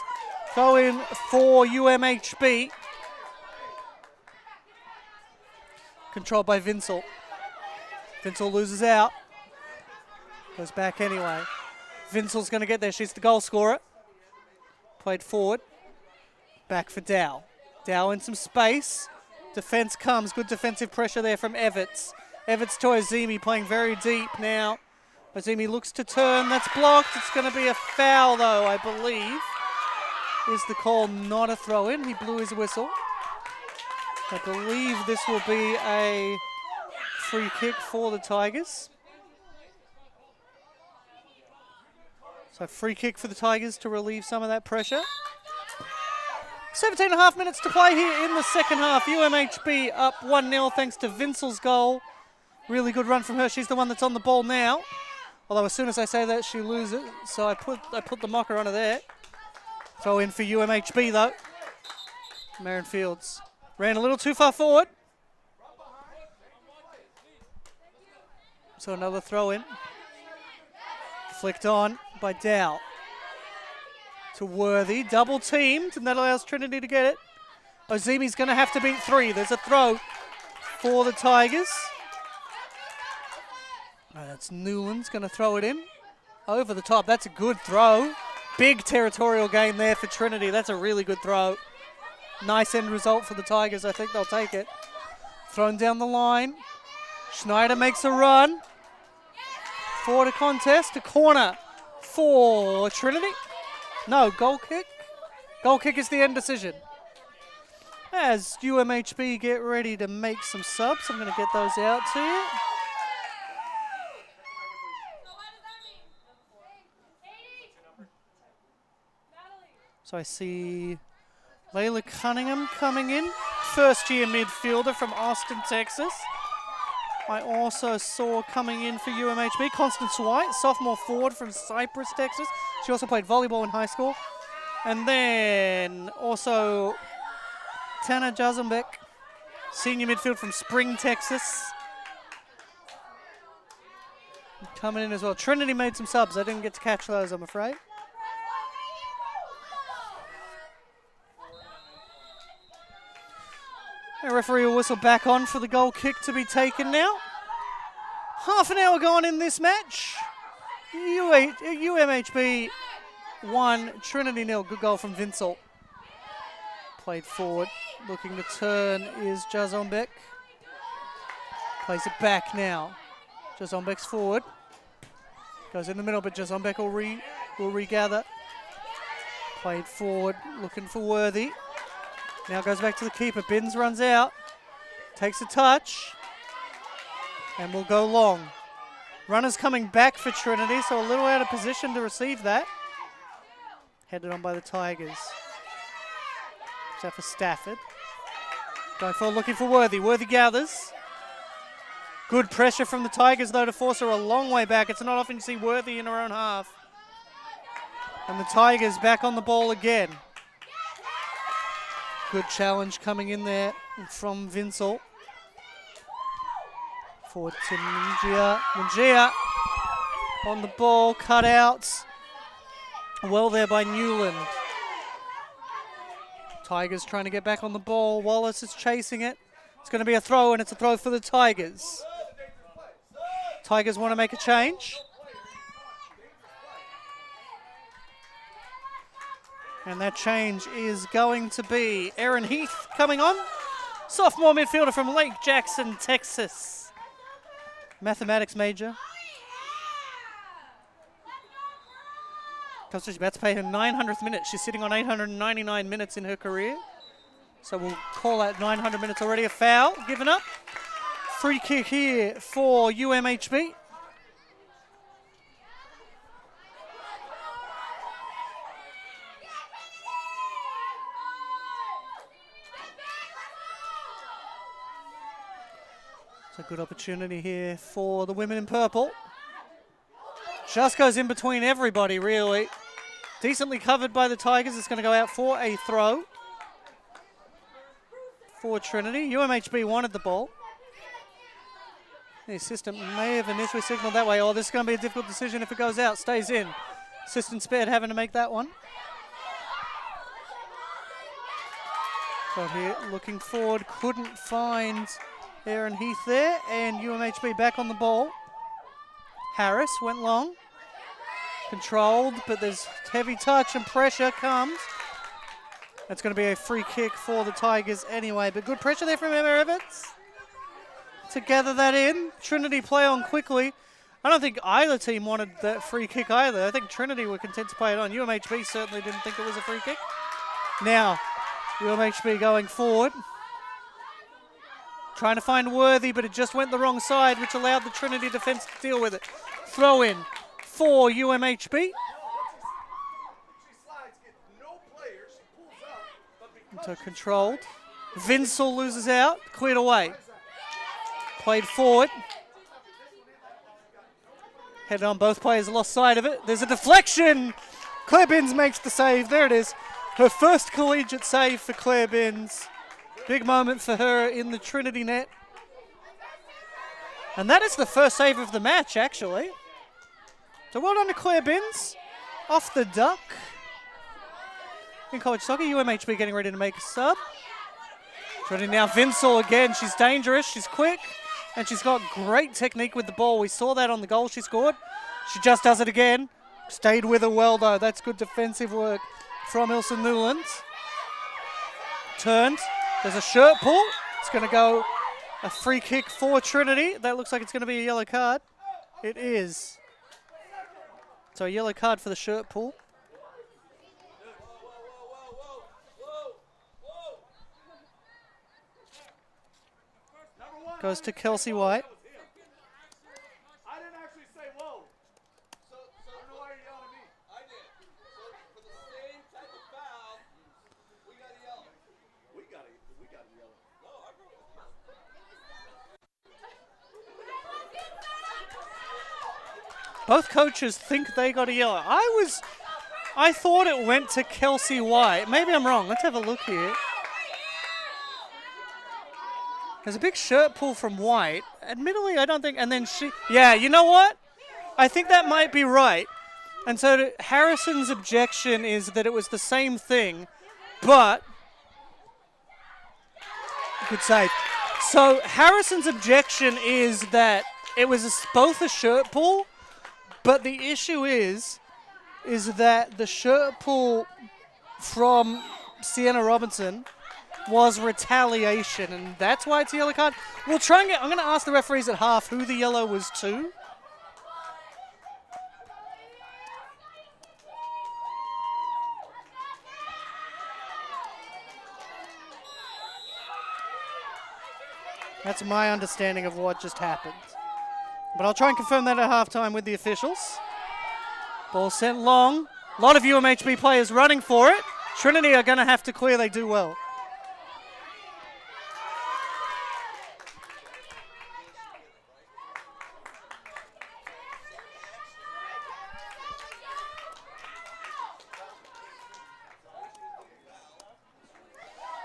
Throw in for UMHB. Controlled by Vinsel. Vinsel loses out. Goes back anyway. Vinsel's going to get there. She's the goal scorer. Played forward. Back for Dow. Dow in some space. Defense comes. Good defensive pressure there from Everts. Everts to Ozimi, playing very deep now. Ozimi looks to turn. That's blocked. It's going to be a foul, though, I believe. Is the call not a throw-in? He blew his whistle. I believe this will be a free kick for the Tigers. So free kick for the Tigers to relieve some of that pressure. 17.5 minutes to play here in the second half. UMHB up 1-0 thanks to Vinsel's goal. Really good run from her. She's the one that's on the ball now. Although as soon as I say that, she loses. So I put the mocker under there. Throw in for UMHB though. Marion Fields ran a little too far forward. So another throw in. Flicked on by Dow. To Worthy, double teamed, and that allows Trinity to get it. Ozimi's going to have to beat 3. There's a throw for the Tigers. That's Newland's going to throw it in. Over the top, that's a good throw. Big territorial gain there for Trinity. That's a really good throw. Nice end result for the Tigers. I think they'll take it. Thrown down the line. Schneider makes a run. Forward a contest, a corner for Trinity. No, goal kick. Goal kick is the end decision. As UMHB get ready to make some subs, I'm going to get those out to you. So I see Layla Cunningham coming in, first-year midfielder from Austin, Texas. I also saw coming in for UMHB, Constance White, sophomore forward from Cypress, Texas. She also played volleyball in high school. And then also Tana Jazumbek, senior midfield from Spring, Texas. Coming in as well. Trinity made some subs. I didn't get to catch those, I'm afraid. The referee will whistle back on for the goal kick to be taken now. Half an hour gone in this match. UMHB 1, Trinity 0. Good goal from Vinsel. Played forward. Looking to turn is Jazombek. Plays it back now. Jazombek's forward. Goes in the middle, but Jazombek will regather. Played forward, looking for Worthy. Now goes back to the keeper. Binns runs out. Takes a touch. And will go long. Runners coming back for Trinity, so a little out of position to receive that. Headed on by the Tigers. Except for Stafford. Going forward, looking for Worthy. Worthy gathers. Good pressure from the Tigers, though, to force her a long way back. It's not often you see Worthy in her own half. And the Tigers back on the ball again. Good challenge coming in there from Vinsel. Forward to Mungia. Mungia on the ball, cutouts. Well there by Newland. Tigers trying to get back on the ball. Wallace is chasing it. It's going to be a throw, and it's a throw for the Tigers. Tigers want to make a change. And that change is going to be Erin Heath coming on. Sophomore midfielder from Lake Jackson, Texas. Mathematics major. She's about to pay her 900th minute. She's sitting on 899 minutes in her career. So we'll call that 900 minutes already a foul given up. Free kick here for UMHB. It's a good opportunity here for the women in purple. Just goes in between everybody, really. Decently covered by the Tigers. It's going to go out for a throw for Trinity. UMHB wanted the ball. The assistant may have initially signaled that way. Oh, this is going to be a difficult decision if it goes out. Stays in. Assistant spared having to make that one. So here, looking forward, couldn't find Aaron Heath there, and UMHB back on the ball. Harris went long. Controlled, but there's heavy touch and pressure comes. That's going to be a free kick for the Tigers anyway, but good pressure there from Emma Evans to gather that in. Trinity play on quickly. I don't think either team wanted that free kick either. I think Trinity were content to play it on. UMHB certainly didn't think it was a free kick. Now, UMHB going forward. Trying to find Worthy, but it just went the wrong side, which allowed the Trinity defense to deal with it. Throw in for UMHB. So controlled. Vinsel loses out, cleared away. Played forward. Headed on, both players lost sight of it. There's a deflection. Claire Binns makes the save. There it is. Her first collegiate save for Claire Binns. Big moment for her in the Trinity net. And that is the first save of the match, actually. So well done to Claire Binns. Off the duck. In college soccer, UMHB getting ready to make a sub. Trinity now, Vinsel again. She's dangerous, she's quick, and she's got great technique with the ball. We saw that on the goal she scored. She just does it again. Stayed with her well, though. That's good defensive work from Ilse Newland. Turned. There's a shirt pull. It's going to go a free kick for Trinity. That looks like it's going to be a yellow card. It is. So a yellow card for the shirt pull. Goes to Kelsey White. I didn't actually say whoa. So I don't know why you're yelling at me. I did. So for the same type of foul, we got to yell. We got to yell. No, I agree with you. Both coaches think they got a yellow. I thought it went to Kelsey White. Maybe I'm wrong. Let's have a look here. There's a big shirt pull from White. Admittedly, I don't think, and then yeah, you know what? I think that might be right. And so Harrison's objection is that it was the same thing, but, good save. So Harrison's objection is that it was both a shirt pull, but the issue is that the shirt pull from Sienna Robinson was retaliation, and that's why it's a yellow card. We'll try and I'm going to ask the referees at half who the yellow was to. That's my understanding of what just happened. But I'll try and confirm that at halftime with the officials. Ball sent long. A lot of UMHB players running for it. Trinity are going to have to clear. They do well.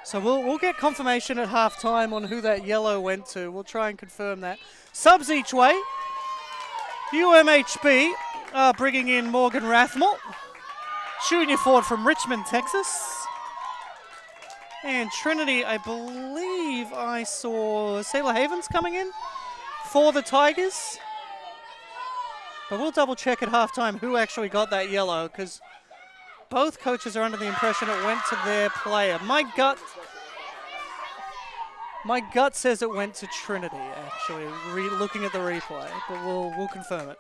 So we'll get confirmation at halftime on who that yellow went to. We'll try and confirm that. Subs each way. UMHB bringing in Morgan Rathmel, junior forward from Richmond, Texas. And Trinity, I believe I saw Sailor Havens coming in for the Tigers. But we'll double check at halftime who actually got that yellow, because both coaches are under the impression it went to their player. My gut says it went to Trinity, actually, looking at the replay, but we'll confirm it.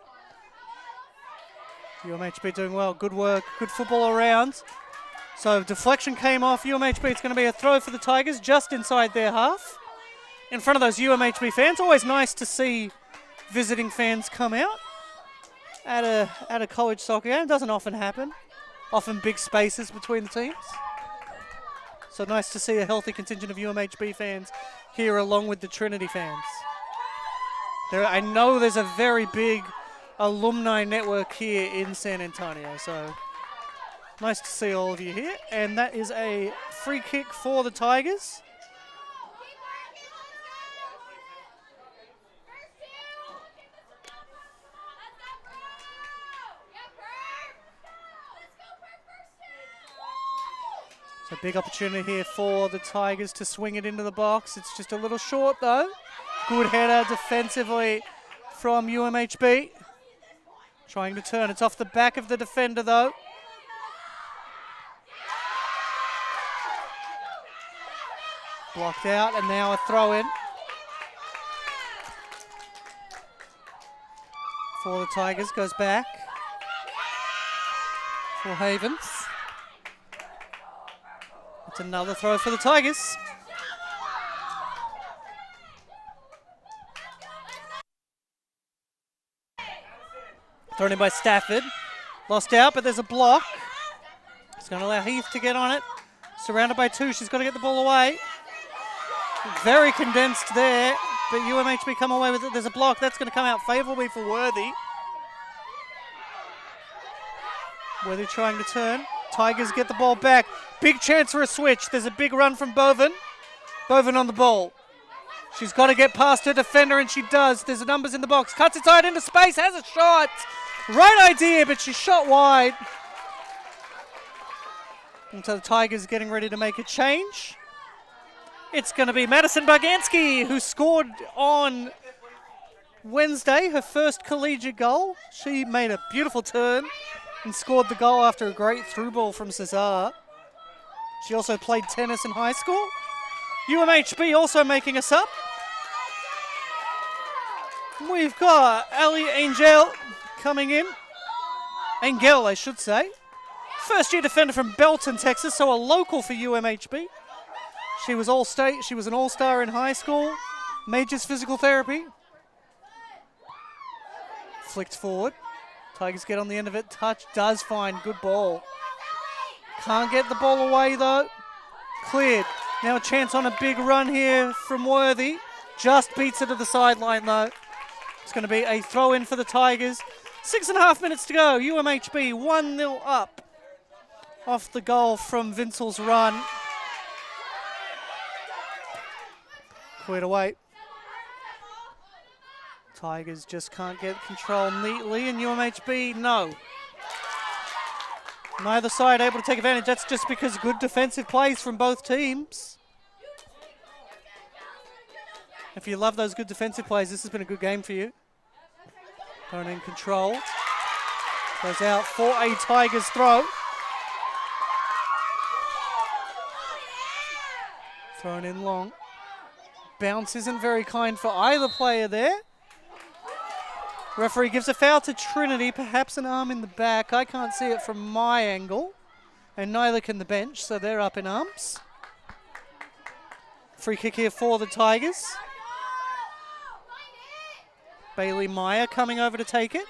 UMHB doing well. Good work. Good football around. So deflection came off UMHB. It's going to be a throw for the Tigers just inside their half. In front of those UMHB fans. Always nice to see visiting fans come out at a college soccer game. It doesn't often happen. Often big spaces between the teams. So nice to see a healthy contingent of UMHB fans here along with the Trinity fans. I know there's a very big alumni network here in San Antonio, so Nice to see all of you here. And that is a free kick for the Tigers. So big opportunity here for the Tigers to swing it into the box. It's just a little short though. Good header defensively from UMHB. Trying to turn. It's off the back of the defender though. Blocked out and now a throw in for the Tigers. Goes back for Havens. It's another throw for the Tigers. Thrown in by Stafford. Lost out, but there's a block. It's going to allow Heath to get on it. Surrounded by two. She's got to get the ball away. Very condensed there, but UMHB come away with it. There's a block. That's going to come out favourably for Worthy. Worthy trying to turn. Tigers get the ball back. Big chance for a switch. There's a big run from Boven. Boven on the ball. She's got to get past her defender, and she does. There's numbers in the box. Cuts it tight into space. Has a shot. Right idea, but she shot wide. And so the Tigers getting ready to make a change. It's going to be Madison Bargansky, who scored on Wednesday, her first collegiate goal. She made a beautiful turn and scored the goal after a great through ball from Cesar. She also played tennis in high school. UMHB also making us up. We've got Ali Angel coming in. Angel, I should say. First year defender from Belton, Texas, so a local for UMHB. She was all-state. She was an all-star in high school. Majors physical therapy. Flicked forward. Tigers get on the end of it. Touch does find. Good ball. Can't get the ball away though. Cleared. Now a chance on a big run here from Worthy. Just beats it to the sideline though. It's going to be a throw in for the Tigers. 6.5 minutes to go. UMHB 1-0 up off the goal from Vincel's run. Cleared away. Tigers just can't get control neatly, and UMHB, no. Neither side able to take advantage. That's just because good defensive plays from both teams. If you love those good defensive plays, this has been a good game for you. Opponent in control. Goes out for a Tigers throw. Thrown in long. Bounce isn't very kind for either player there. Referee gives a foul to Trinity, perhaps an arm in the back. I can't see it from my angle, and neither can the bench, so they're up in arms. Free kick here for the Tigers. Bailey Meyer coming over to take it.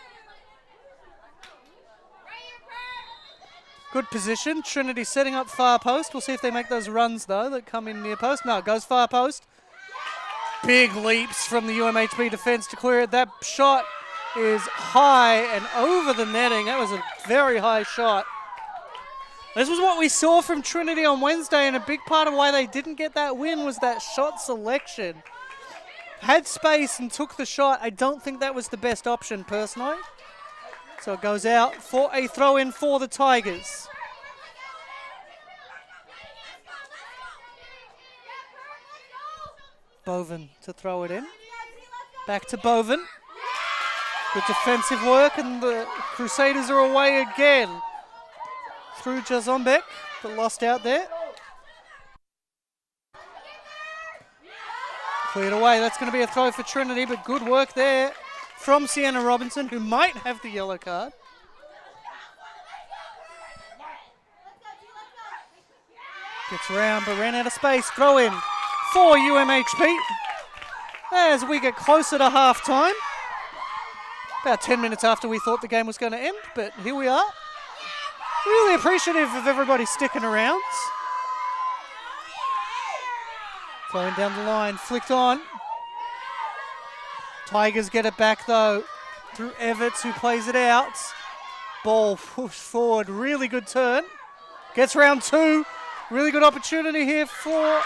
Good position. Trinity setting up far post. We'll see if they make those runs, though, that come in near post. No, it goes far post. Big leaps from the UMHB defense to clear it. That shot is high and over the netting. That was a very high shot. This was what we saw from Trinity on Wednesday, and a big part of why they didn't get that win was that shot selection. Had space and took the shot. I don't think that was the best option, personally. So it goes out for a throw-in for the Tigers. Boven to throw it in. Back to Boven. Good defensive work, and the Crusaders are away again. Through Jazombek, but lost out there. Cleared away. That's going to be a throw for Trinity, but good work there from Sienna Robinson, who might have the yellow card. Gets around, but ran out of space. Throw in for UMHB as we get closer to half-time. About 10 minutes after we thought the game was going to end, but here we are. Really appreciative of everybody sticking around. Flowing down the line, flicked on. Tigers get it back though through Everts, who plays it out. Ball pushed forward, really good turn. Gets round 2. Really good opportunity here for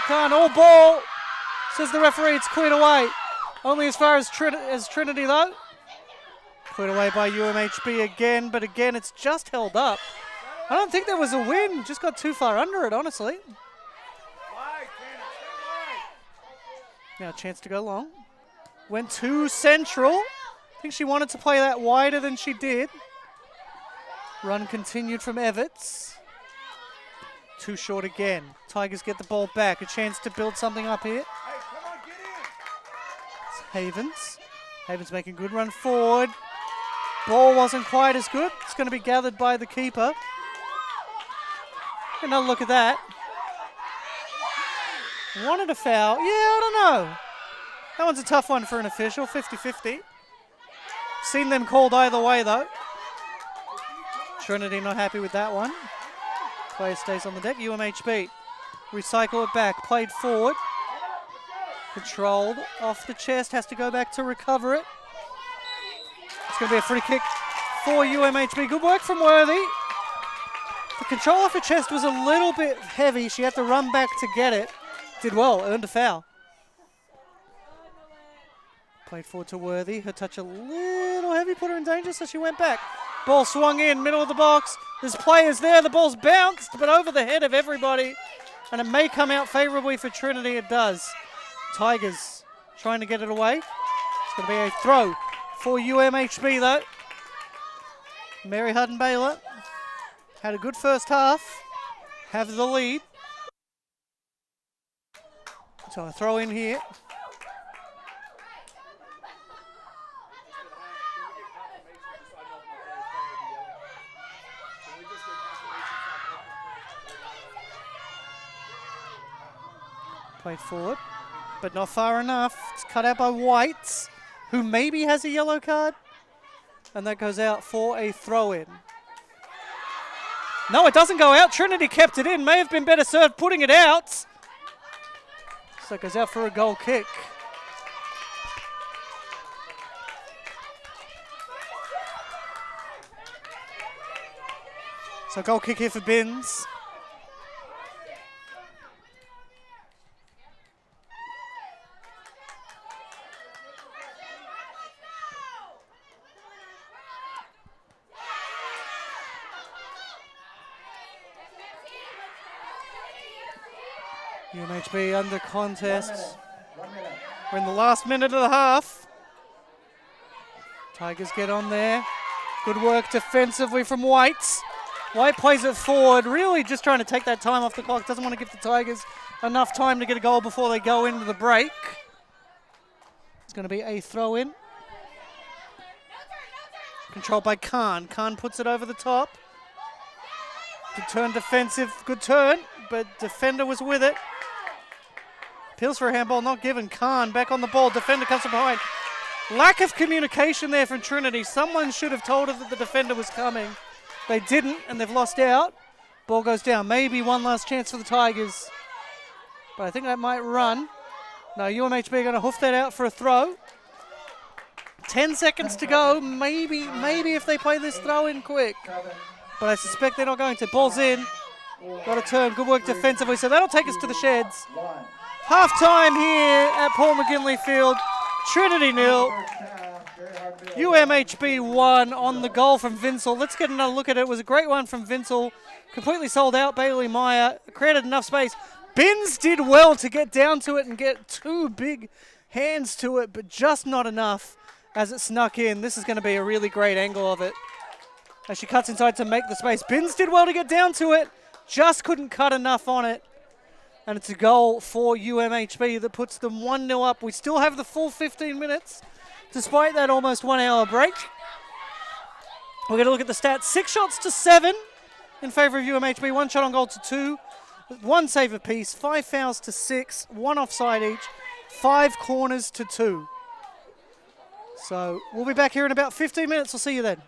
Khan. All ball, says the referee. It's cleared away. Only as far as Trinity, though. Cleared away by UMHB again, but again, it's just held up. I don't think there was a win. Just got too far under it, honestly. Now a chance to go long. Went too central. I think she wanted to play that wider than she did. Run continued from Everts. Too short again. Tigers get the ball back. A chance to build something up here. It's Havens. Havens making a good run forward. Ball wasn't quite as good. It's going to be gathered by the keeper. Another look at that. Wanted a foul. Yeah, I don't know. That one's a tough one for an official, 50-50. Seen them called either way, though. Trinity not happy with that one. Player stays on the deck. UMHB. Recycle it back. Played forward. Controlled off the chest. Has to go back to recover it. It's going to be a free kick for UMHB. Good work from Worthy. The control off her chest was a little bit heavy. She had to run back to get it. Did well. Earned a foul. Played forward to Worthy. Her touch a little heavy. Put her in danger, so she went back. Ball swung in, middle of the box. There's players there. The ball's bounced, but over the head of everybody. And it may come out favorably for Trinity. It does. Tigers trying to get it away. It's going to be a throw for UMHB, though. Mary Hardin-Baylor had a good first half. Have the lead. So a throw in here. Played forward, but not far enough. It's cut out by White, who maybe has a yellow card. And that goes out for a throw-in. No, it doesn't go out. Trinity kept it in. May have been better served putting it out. So it goes out for a goal kick. So goal kick here for Binns. UMHB under contest. We're in the last minute of the half. Tigers get on there. Good work defensively from White. White plays it forward, really just trying to take that time off the clock. Doesn't want to give the Tigers enough time to get a goal before they go into the break. It's going to be a throw-in. Controlled by Khan. Khan puts it over the top. Good turn defensive, good turn, but defender was with it. Appeals for a handball, not given. Khan back on the ball. Defender comes from behind. Lack of communication there from Trinity. Someone should have told her that the defender was coming. They didn't, and they've lost out. Ball goes down. Maybe one last chance for the Tigers. But I think that might run. No, UMHB are going to hoof that out for a throw. 10 seconds to go. Maybe if they play this throw in quick. But I suspect they're not going to. Ball's in. Got a turn. Good work defensively. So that'll take us to the sheds. Half time here at Paul McGinley Field. Trinity 0. UMHB 1 on the goal from Vinsel. Let's get another look at it. It was a great one from Vinsel. Completely sold out. Bailey Meyer created enough space. Binns did well to get down to it and get two big hands to it, but just not enough as it snuck in. This is going to be a really great angle of it. As she cuts inside to make the space. Binns did well to get down to it. Just couldn't cut enough on it. And it's a goal for UMHB that puts them 1-0 up. We still have the full 15 minutes, despite that almost 1 hour break. We're going to look at the stats. 6 shots to 7 in favour of UMHB. 1 shot on goal to 2. 1 save apiece. 5 fouls to 6. 1 offside each. 5 corners to 2. So we'll be back here in about 15 minutes. We'll see you then.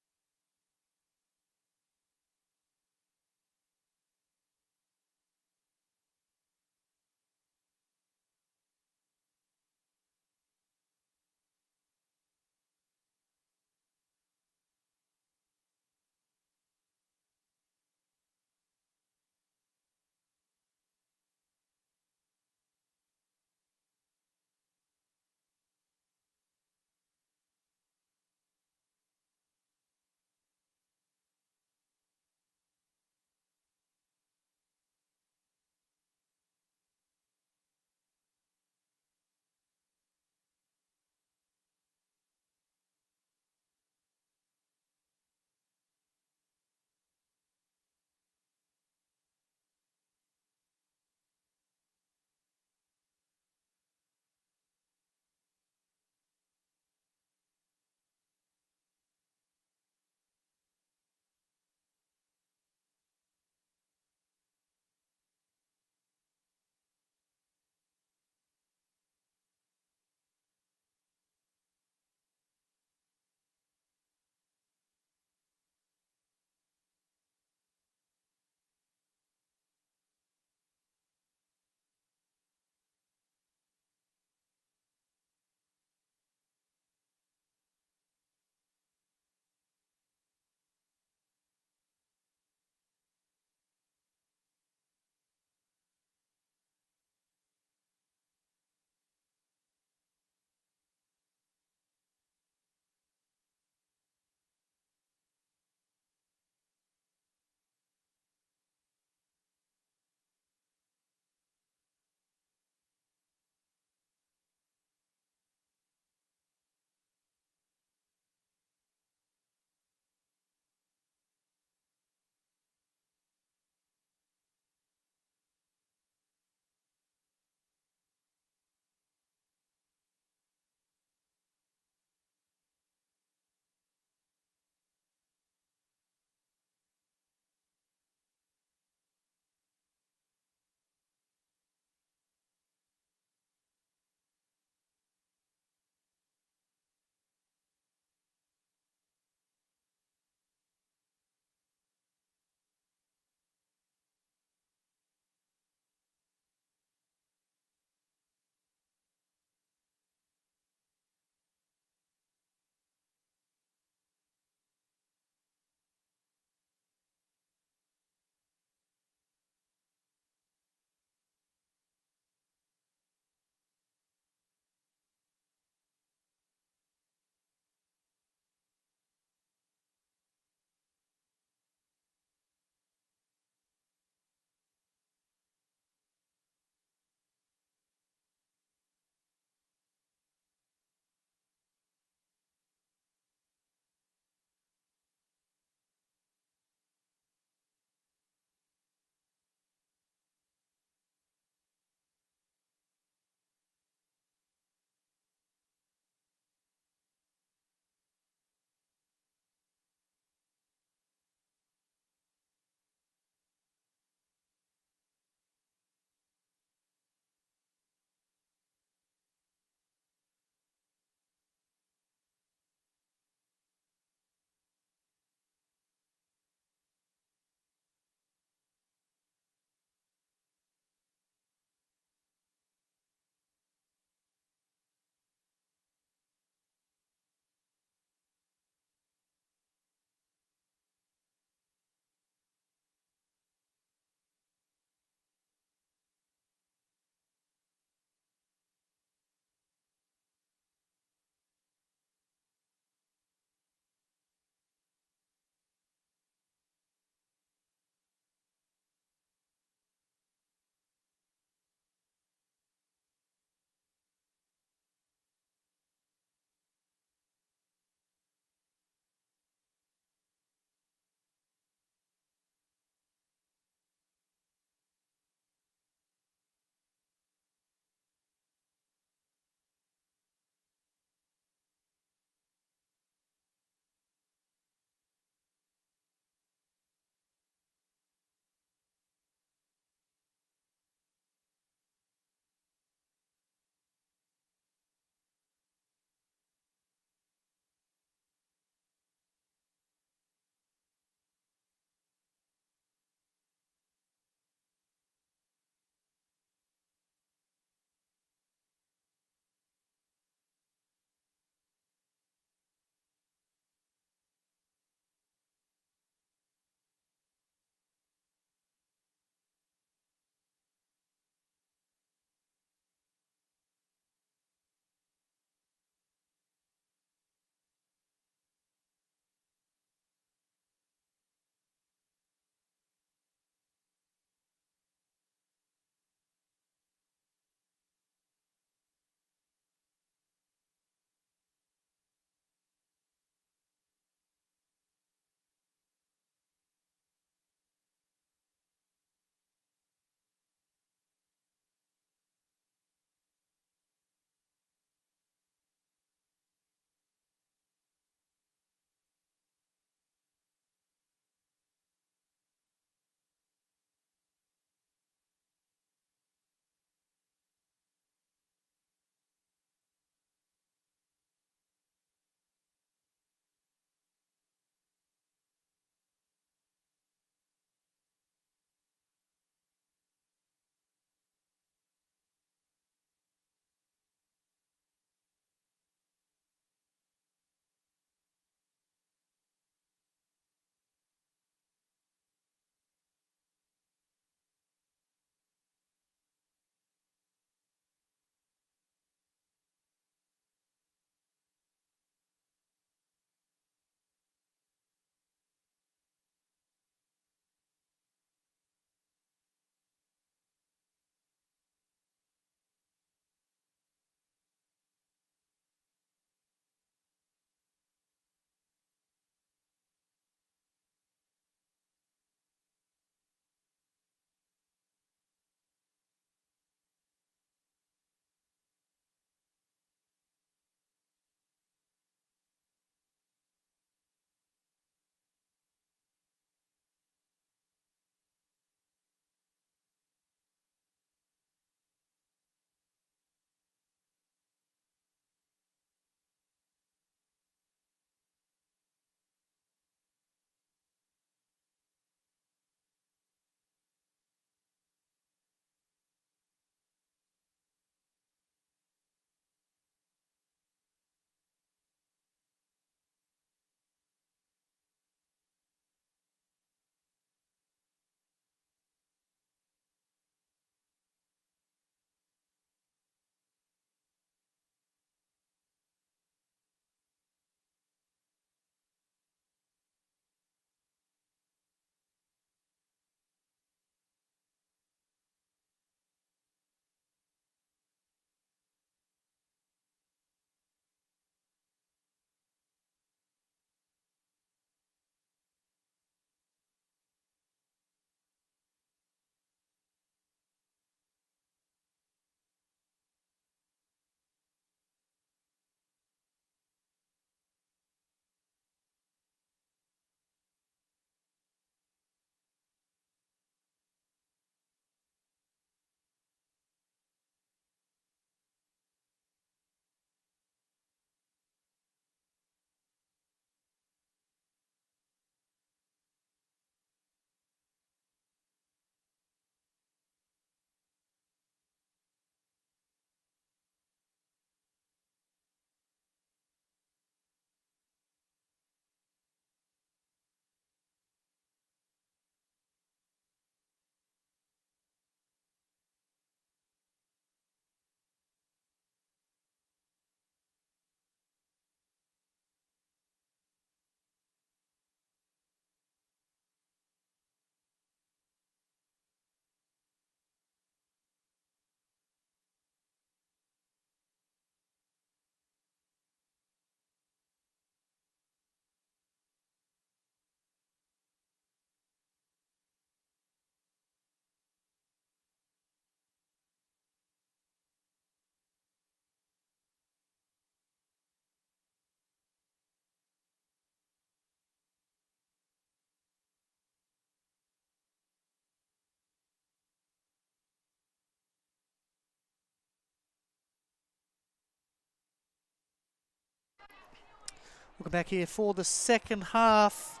Welcome back here for the second half.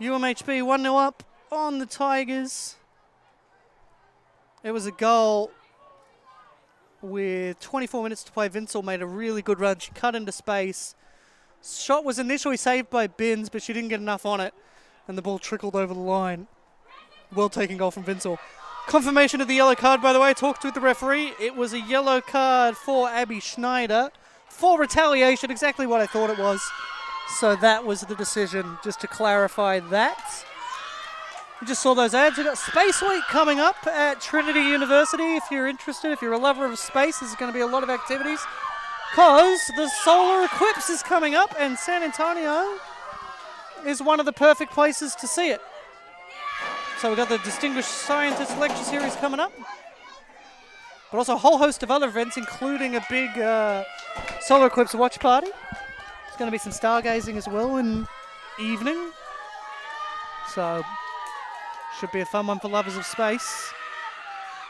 UMHB 1-0 up on the Tigers. It was a goal with 24 minutes to play. Vinsel made a really good run. She cut into space. Shot was initially saved by Binns, but she didn't get enough on it, and the ball trickled over the line. Well taken goal from Vinsel. Confirmation of the yellow card, by the way. Talked with the referee. It was a yellow card for Abby Schneider for retaliation, exactly what I thought it was. So that was the decision, just to clarify that. You just saw those ads. We've got Space Week coming up at Trinity University. If you're interested, if you're a lover of space, there's going to be a lot of activities, because the Solar Eclipse is coming up, and San Antonio is one of the perfect places to see it. So we've got the Distinguished Scientist Lecture Series coming up, but also a whole host of other events, including a big Solar Eclipse watch party. There's going to be some stargazing as well in evening. So should be a fun one for lovers of space.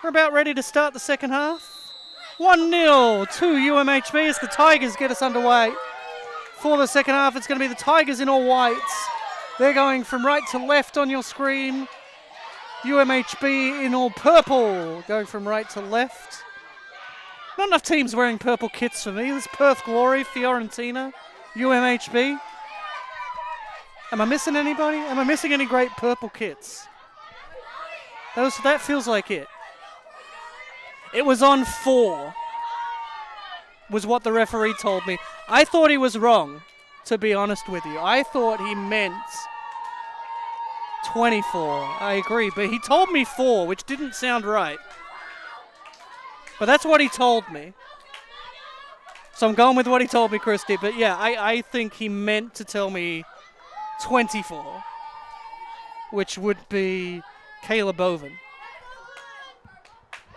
We're about ready to start the second half. 1-0 to UMHB as the Tigers get us underway. For the second half, it's going to be the Tigers in all whites. They're going from right to left on your screen. UMHB in all purple, going from right to left. Not enough teams wearing purple kits for me. There's Perth Glory, Fiorentina, UMHB. Am I missing anybody? Am I missing any great purple kits? That feels like it. It was on 4, was what the referee told me. I thought he was wrong, to be honest with you. I thought he meant 24. I agree, but he told me 4, which didn't sound right. But that's what he told me. So I'm going with what he told me, Christy. But yeah, I think he meant to tell me 24, which would be Caleb Boven.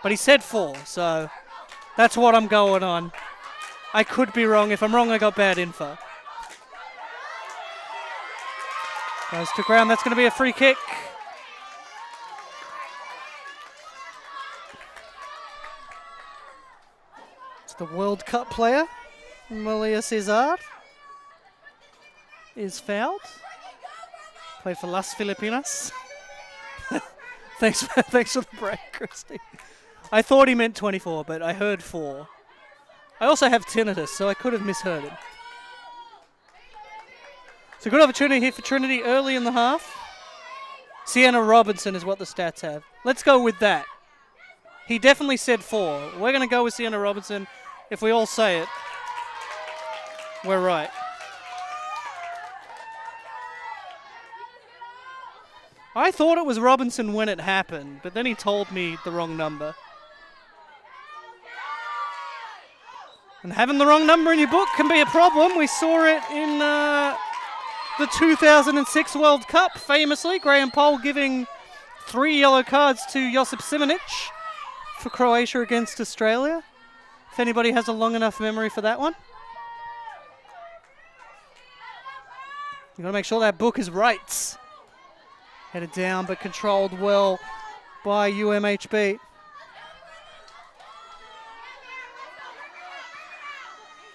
But he said 4, so that's what I'm going on. I could be wrong. If I'm wrong, I got bad info. Goes to ground. That's going to be a free kick. It's the World Cup player, Malia Cesar, is fouled. Played for Las Filipinas. Thanks for the break, Christy. I thought he meant 24, but I heard 4. I also have tinnitus, so I could have misheard him. So good opportunity here for Trinity early in the half. Sienna Robinson is what the stats have. Let's go with that. He definitely said 4. We're going to go with Sienna Robinson. If we all say it, we're right. I thought it was Robinson when it happened, but then he told me the wrong number. And having the wrong number in your book can be a problem. We saw it in the 2006 World Cup, famously. Graham Poll giving 3 yellow cards to Josip Simonic for Croatia against Australia. If anybody has a long enough memory for that one. You've got to make sure that book is right. Headed down, but controlled well by UMHB.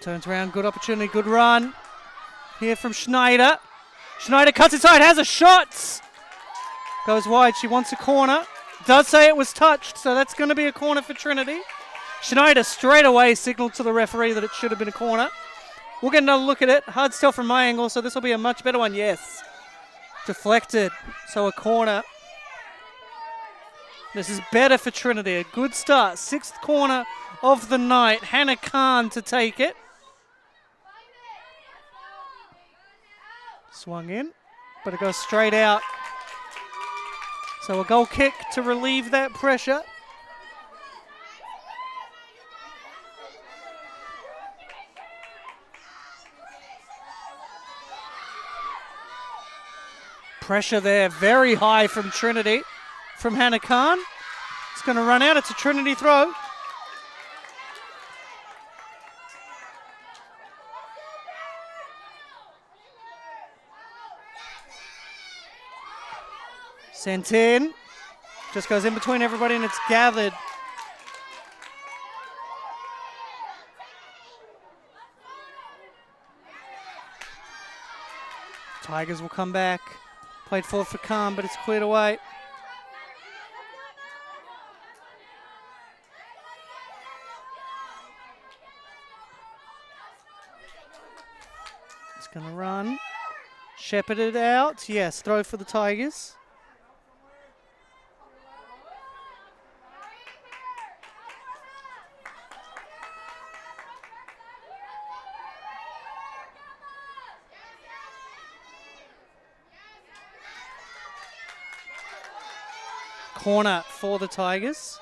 Turns around, good opportunity, good run. Here from Schneider. Schneider cuts inside, has a shot. Goes wide, she wants a corner. Does say it was touched, so that's going to be a corner for Trinity. Schneider straight away signaled to the referee that it should have been a corner. We'll get another look at it. Hard to tell from my angle, so this will be a much better one. Yes. Deflected, so a corner. This is better for Trinity. A good start. 6th corner of the night. Hannah Khan to take it. Swung in, but it goes straight out. So a goal kick to relieve that pressure. Pressure there, very high from Trinity, from Hannah Khan. It's going to run out. It's a Trinity throw. Sent in. Just goes in between everybody and it's gathered. Tigers will come back. Played forward for Khan, but it's cleared away. It's going to run. Shepherded out. Yes, throw for the Tigers. Corner for the Tigers.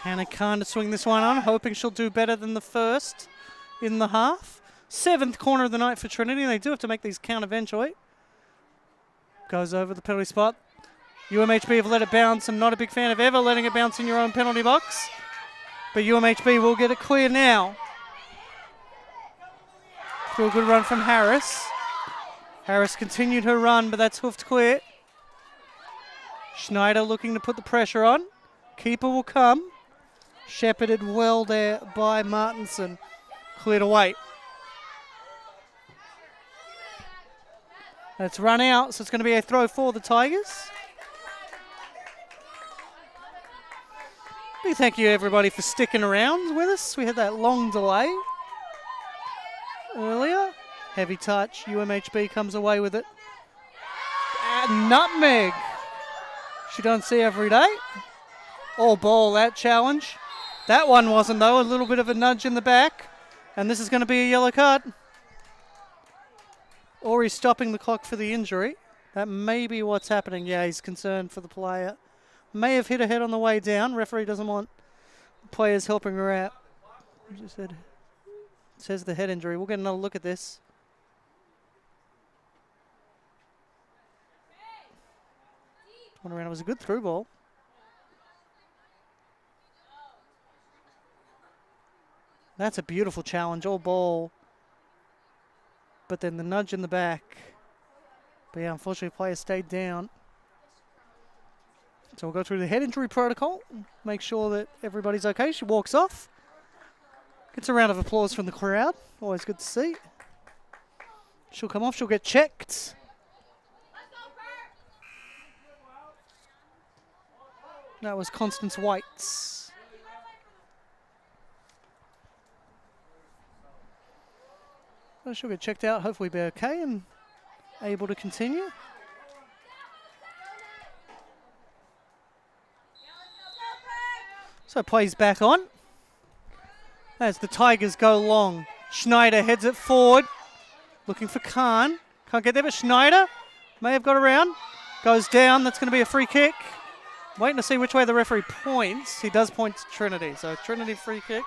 Hannah Khan to swing this one on, hoping she'll do better than the first in the half. 7th corner of the night for Trinity. They do have to make these count eventually. Goes over the penalty spot. UMHB have let it bounce. I'm not a big fan of ever letting it bounce in your own penalty box. But UMHB will get it clear now. Through a good run from Harris. Harris continued her run, but that's hoofed clear. Schneider looking to put the pressure on. Keeper will come. Shepherded well there by Martinson. Cleared away. It's run out, so it's going to be a throw for the Tigers. Big thank you everybody for sticking around with us. We had that long delay earlier. Heavy touch. UMHB comes away with it. And nutmeg. She don't see every day. All ball, that challenge. That one wasn't though. A little bit of a nudge in the back. And this is going to be a yellow card. Or he's stopping the clock for the injury. That may be what's happening. Yeah, he's concerned for the player. May have hit her head on the way down. Referee doesn't want players helping her out. Just says the head injury. We'll get another look at this. Went around. It was a good through ball. That's a beautiful challenge. All ball. But then the nudge in the back. But yeah, unfortunately, player stayed down. So we'll go through the head injury protocol, make sure that everybody's okay. She walks off. Gets a round of applause from the crowd. Always good to see. She'll come off. She'll get checked. That was Constance White's. Well, she'll get checked out. Hopefully be okay and able to continue. So plays back on. As the Tigers go long. Schneider heads it forward. Looking for Khan. Can't get there, but Schneider may have got around. Goes down. That's going to be a free kick. Waiting to see which way the referee points. He does point to Trinity. So Trinity free kick.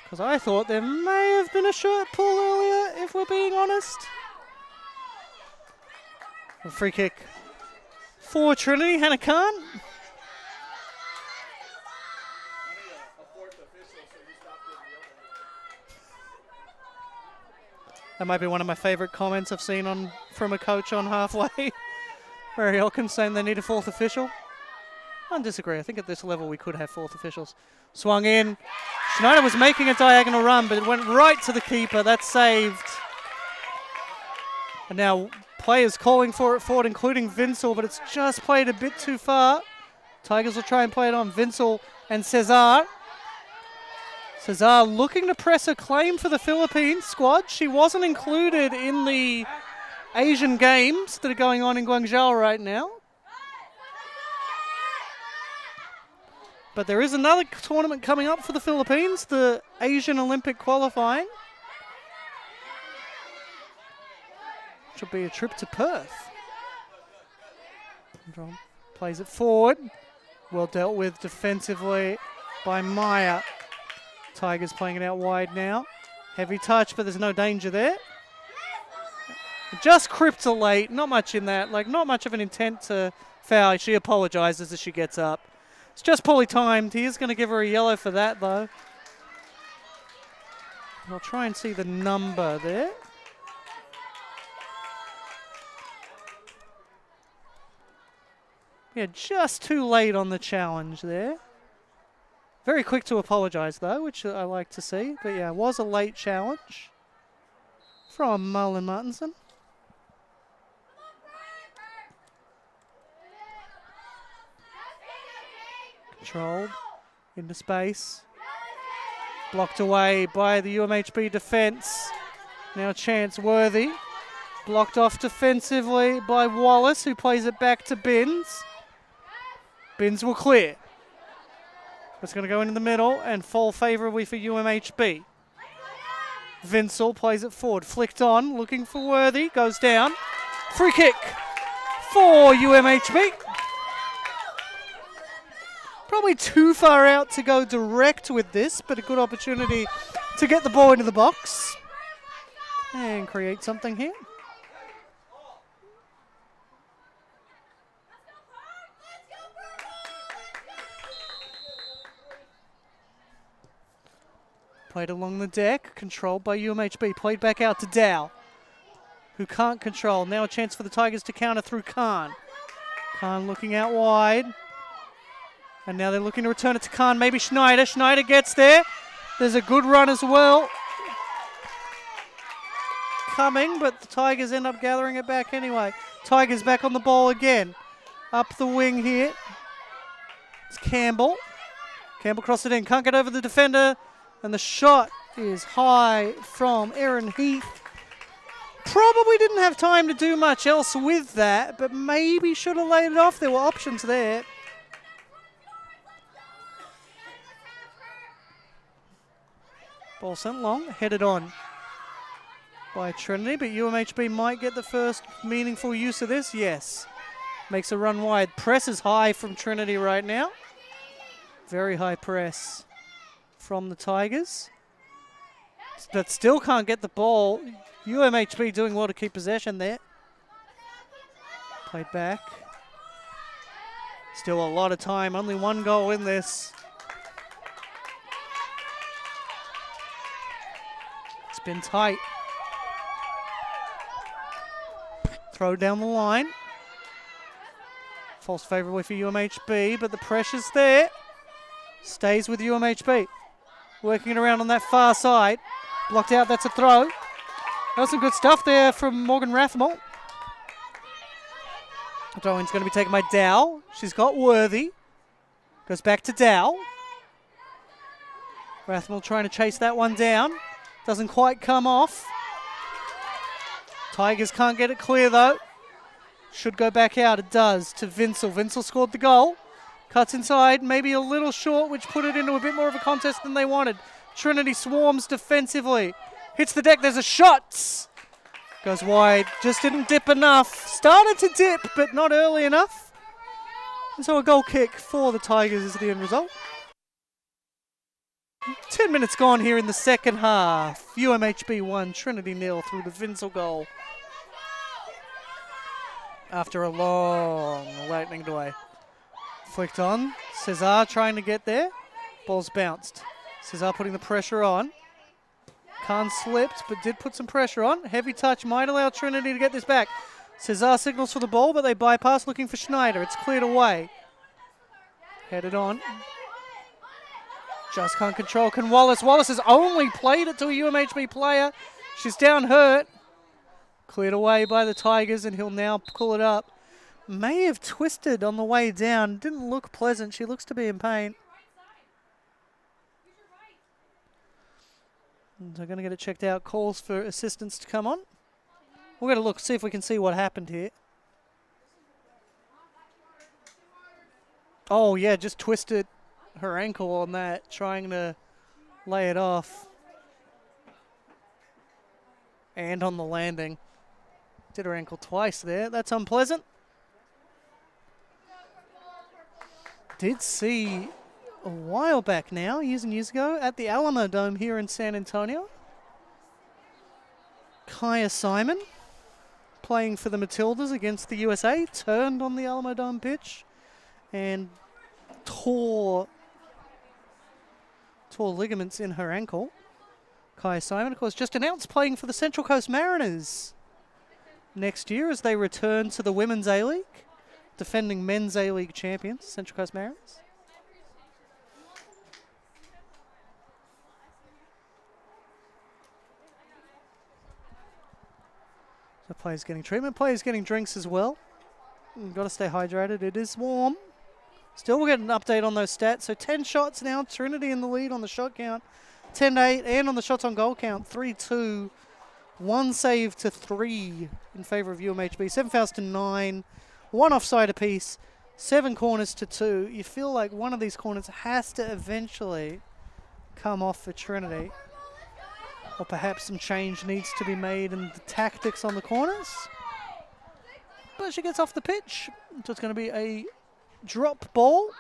Because I thought there may have been a shirt pull earlier, if we're being honest. A free kick for Trinity. Hannah Khan. That might be one of my favourite comments I've seen from a coach on Halfway. Barry Elkins saying they need a 4th official. I don't disagree. I think at this level we could have 4th officials. Swung in. Schneider was making a diagonal run, but it went right to the keeper. That's saved. And now players calling for it forward, including Vinsel, but it's just played a bit too far. Tigers will try and play it on Vinsel and Cesar. Cesar looking to press a claim for the Philippines squad. She wasn't included in the Asian games that are going on in Guangzhou right now. But there is another tournament coming up for the Philippines, the Asian Olympic qualifying. Which will be a trip to Perth. Plays it forward. Well dealt with defensively by Maya. Tigers playing it out wide now. Heavy touch, but there's no danger there. Just cripped her late. Not much in that. Not much of an intent to foul. She apologises as she gets up. It's just poorly timed. He is going to give her a yellow for that, though. I'll try and see the number there. Yeah, just too late on the challenge there. Very quick to apologise though, which I like to see. But yeah, it was a late challenge from Marlon Martinson. Controlled into space. Blocked away by the UMHB defence. Now chance worthy. Blocked off defensively by Wallace, who plays it back to Binns. Binns will clear. It's going to go into the middle and fall favourably for UMHB. Vinsel plays it forward. Flicked on, looking for Worthy. Goes down. Free kick for UMHB. Probably too far out to go direct with this, but a good opportunity to get the ball into the box and create something here. Played along the deck, controlled by UMHB. Played back out to Dow, who can't control. Now a chance for the Tigers to counter through Khan. Khan looking out wide. And now they're looking to return it to Khan. Maybe Schneider. Schneider gets there. There's a good run as well coming, but the Tigers end up gathering it back anyway. Tigers back on the ball again. Up the wing here. It's Campbell. Campbell crossed it in. Can't get over the defender. And the shot is high from Aaron Heath. Probably didn't have time to do much else with that, but maybe should have laid it off. There were options there. Ball sent long, headed on by Trinity, but UMHB might get the first meaningful use of this. Yes. Makes a run wide. Press is high from Trinity right now. Very high press from the Tigers. But still can't get the ball. UMHB doing well to keep possession there. Played back. Still a lot of time. Only one goal in this. It's been tight. Throw down the line. Falls favourably for UMHB, but the pressure's there. Stays with UMHB. Working it around on that far side. Blocked out, that's a throw. That was some good stuff there from Morgan Rathmore. Throw-in's going to be taken by Dow. She's got Worthy. Goes back to Dow. Rathmore trying to chase that one down. Doesn't quite come off. Tigers can't get it clear though. Should go back out. It does to Vinsel. Vinsel scored the goal. Cuts inside, maybe a little short, which put it into a bit more of a contest than they wanted. Trinity swarms defensively. Hits the deck, there's a shot. Goes wide, just didn't dip enough. Started to dip, but not early enough. And so a goal kick for the Tigers is the end result. 10 minutes gone here in the second half. UMHB 1, Trinity 0 through the Vinsel goal. After a long lightning delay. Flicked on. Cesar trying to get there. Ball's bounced. Cesar putting the pressure on. Khan slipped, but did put some pressure on. Heavy touch might allow Trinity to get this back. Cesar signals for the ball, but they bypass looking for Schneider. It's cleared away. Headed on. Just can't control. Can Wallace? Wallace has only played it to a UMHB player. She's down hurt. Cleared away by the Tigers, and he'll now pull it up. May have twisted on the way down. Didn't look pleasant. She looks to be in pain. And they're going to get it checked out. Calls for assistance to come on. We're going to look, see if we can see what happened here. Oh, yeah, just twisted her ankle on that, trying to lay it off. And on the landing. Did her ankle twice there. That's unpleasant. Did see a while back now, years and years ago, at the Alamo Dome here in San Antonio. Kaya Simon playing for the Matildas against the USA, turned on the Alamo Dome pitch and tore ligaments in her ankle. Kaya Simon, of course, just announced playing for the Central Coast Mariners next year as they return to the Women's A-League. defending men's A-League champions, Central Coast Mariners. So players getting treatment, players getting drinks as well. Got to stay hydrated. It is warm. Still, we'll get an update on those stats. So 10 shots now. Trinity in the lead on the shot count. 10-8, and on the shots on goal count, 3-2. 1 save to 3 in favour of UMHB. 7 fouls to 9. 1 offside apiece. 7 corners to 2. You feel like one of these corners has to eventually come off for Trinity. Or perhaps some change needs to be made in the tactics on the corners. But she gets off the pitch. So it's going to be a drop ball.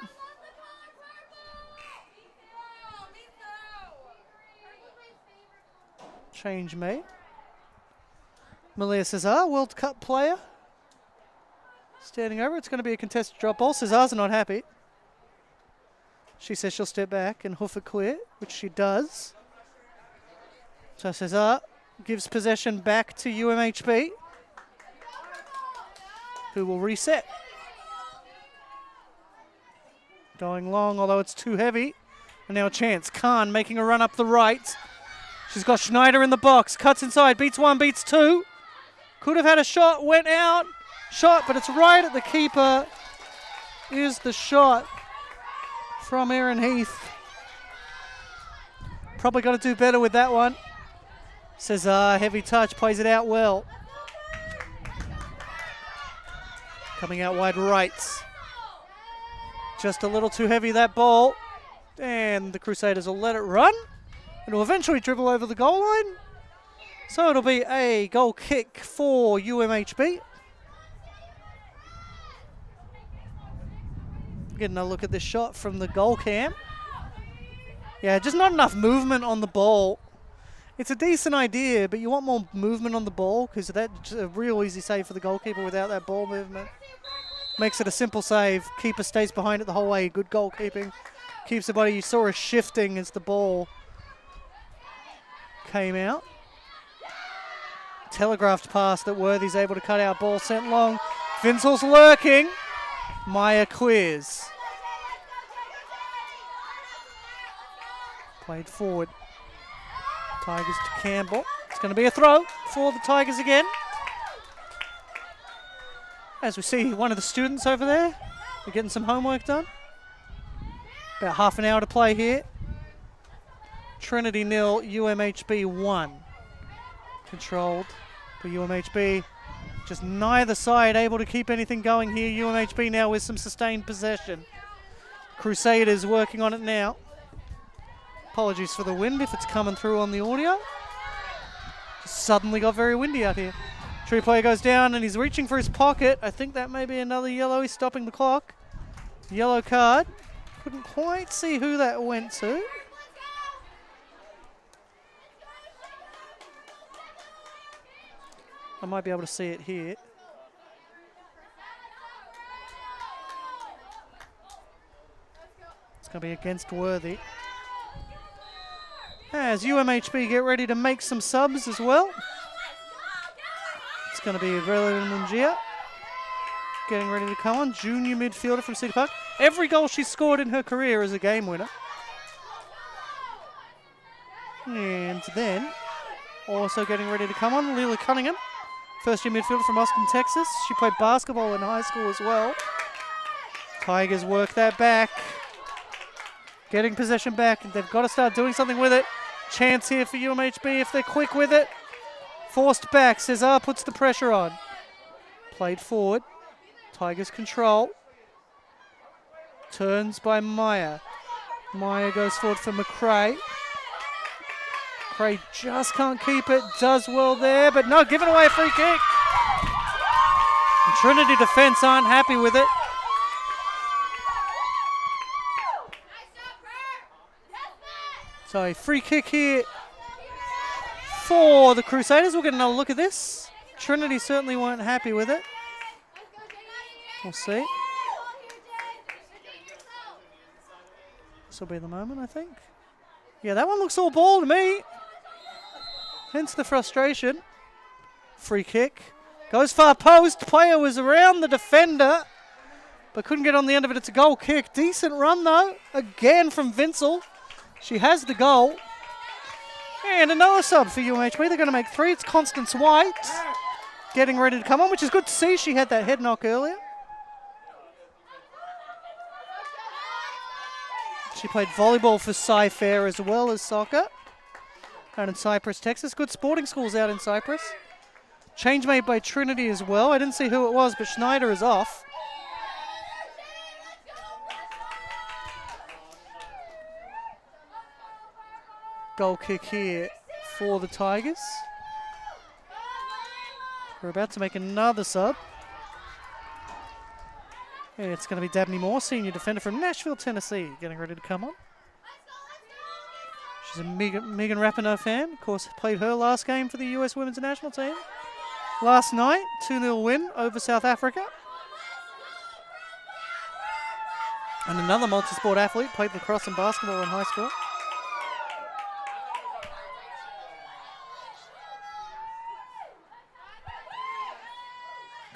Change made. Malia Cesar, World Cup player. Standing over. It's going to be a contested drop ball. Cesar's not happy. She says she'll step back and hoof it clear, which she does. So Cesar gives possession back to UMHB, who will reset. Going long, although it's too heavy. And now a chance. Khan making a run up the right. She's got Schneider in the box. Cuts inside. Beats 1, beats 2. Could have had a shot. Went out. Shot, but it's right at the keeper. Is the shot from Erin Heath. Probably got to do better with that one. Cesar, heavy touch, plays it out well. Coming out wide right. Just a little too heavy, that ball. And the Crusaders will let it run. It'll eventually dribble over the goal line. So it'll be a goal kick for UMHB. Getting a look at this shot from the goal cam. Yeah, just not enough movement on the ball. It's a decent idea, but you want more movement on the ball because that's a real easy save for the goalkeeper without that ball movement. Makes it a simple save. Keeper stays behind it the whole way. Good goalkeeping. Keeps the body. You saw her shifting as the ball came out. Telegraphed pass that Worthy's able to cut out. Ball sent long. Vincel's lurking. Maya clears. Played forward. Tigers to Campbell. It's going to be a throw for the Tigers again. As we see one of the students over there, they're getting some homework done. About half an hour to play here. Trinity 0, UMHB 1. Controlled for UMHB. Just neither side able to keep anything going here. UMHB now with some sustained possession. Crusaders working on it now. Apologies for the wind if it's coming through on the audio. Just suddenly got very windy out here. Tree player goes down and he's reaching for his pocket. I think that may be another yellow. He's stopping the clock. Yellow card. Couldn't quite see who that went to. I might be able to see it here. It's going to be against Worthy. As UMHB get ready to make some subs as well. It's going to be Avrela Mungia getting ready to come on. Junior midfielder from City Park. Every goal she's scored in her career is a game winner. And then also getting ready to come on, Lila Cunningham. First year midfielder from Austin, Texas. She played basketball in high school as well. Tigers work that back. Getting possession back. They've got to start doing something with it. Chance here for UMHB if they're quick with it. Forced back. Cesar puts the pressure on. Played forward. Tigers control. Turns by Maya. Maya goes forward for McRae. McRae just can't keep it. Does well there, but no, giving away a free kick. And Trinity defense aren't happy with it. So a free kick here for the Crusaders. We'll get another look at this. Trinity certainly weren't happy with it. We'll see. This will be the moment, I think. Yeah, that one looks all ball to me. Hence the frustration. Free kick. Goes far post. Player was around the defender. but couldn't get on the end of it. It's a goal kick. Decent run, though, again from Vinsel. She has the goal. And another sub for UMHB. They're going to make 3. It's Constance White getting ready to come on, which is good to see. She had that head knock earlier. She played volleyball for Cy-Fair as well as soccer out in Cypress, Texas. Good sporting schools out in Cypress. Change made by Trinity as well. I didn't see who it was, but Schneider is off. Goal kick here for the Tigers. We're about to make another sub. It's going to be Dabney Moore, senior defender from Nashville, Tennessee, getting ready to come on. She's a Megan Rapinoe fan. Of course, played her last game for the US Women's National Team. Last night, 2-0 win over South Africa. And another multi-sport athlete, played lacrosse and basketball in high school.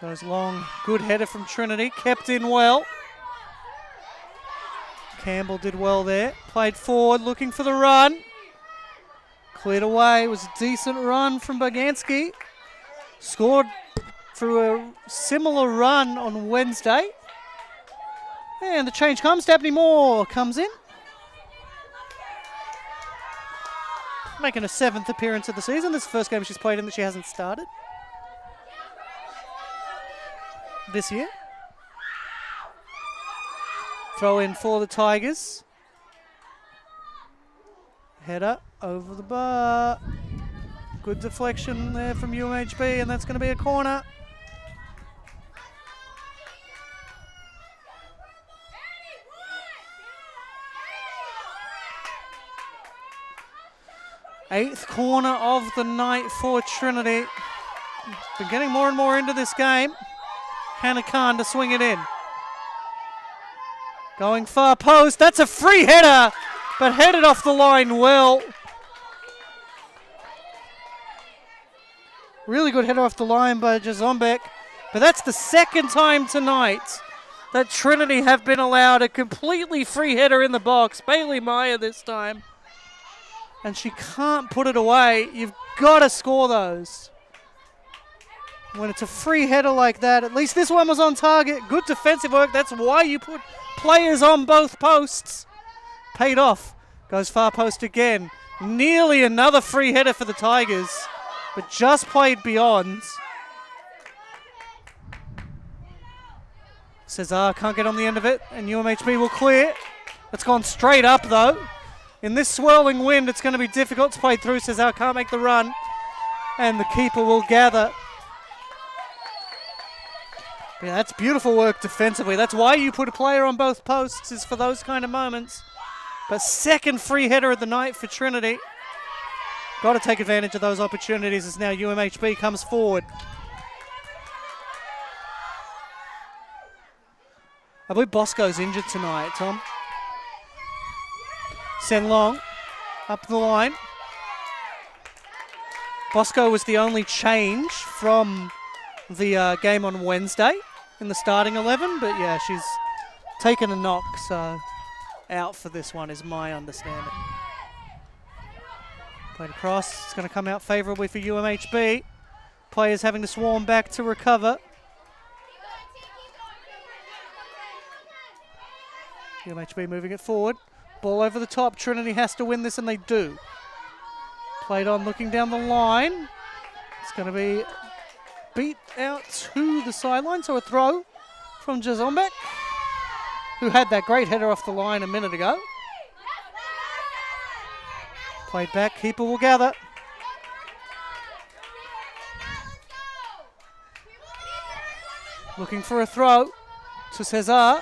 Goes long, good header from Trinity, kept in well. Campbell did well there, played forward, looking for the run. Cleared away, it was a decent run from Boganski. Scored through a similar run on Wednesday. And the change comes, Dabney Moore comes in. Making a 7th appearance of the season. This is the first game she's played in that she hasn't started this year. Throw in for the Tigers. Header over the bar. Good deflection there from UMHB, and that's going to be a corner. Eighth corner of the night for Trinity. They're getting more and more into this game. Hannah Khan to swing it in. Going far post. That's a free header, but headed off the line well. Really good header off the line by Jazombek. But that's the second time tonight that Trinity have been allowed a completely free header in the box. Bailey Meyer this time. And she can't put it away. You've got to score those. When it's a free header like that, at least this one was on target. Good defensive work. That's why you put players on both posts. Paid off. Goes far post again. Nearly another free header for the Tigers, but just played beyond. Cesar can't get on the end of it, and UMHB will clear. It's gone straight up, though. In this swirling wind, it's going to be difficult to play through. Cesar can't make the run, and the keeper will gather. Yeah, that's beautiful work defensively. That's why you put a player on both posts, is for those kind of moments. But second free header of the night for Trinity. Got to take advantage of those opportunities as now UMHB comes forward. I believe Bosco's injured tonight, Tom. Send long, up the line. Bosco was the only change from the game on Wednesday in the starting 11, but yeah, she's taken a knock, so out for this one is my understanding. Played across, it's going to come out favourably for UMHB. Players having to swarm back to recover. UMHB moving it forward. Ball over the top, Trinity has to win this, and they do. Played on, looking down the line. It's going to be beat out to the sideline, so a throw from Jazombek, who had that great header off the line a minute ago. Played back, keeper will gather. Looking for a throw to Cesar.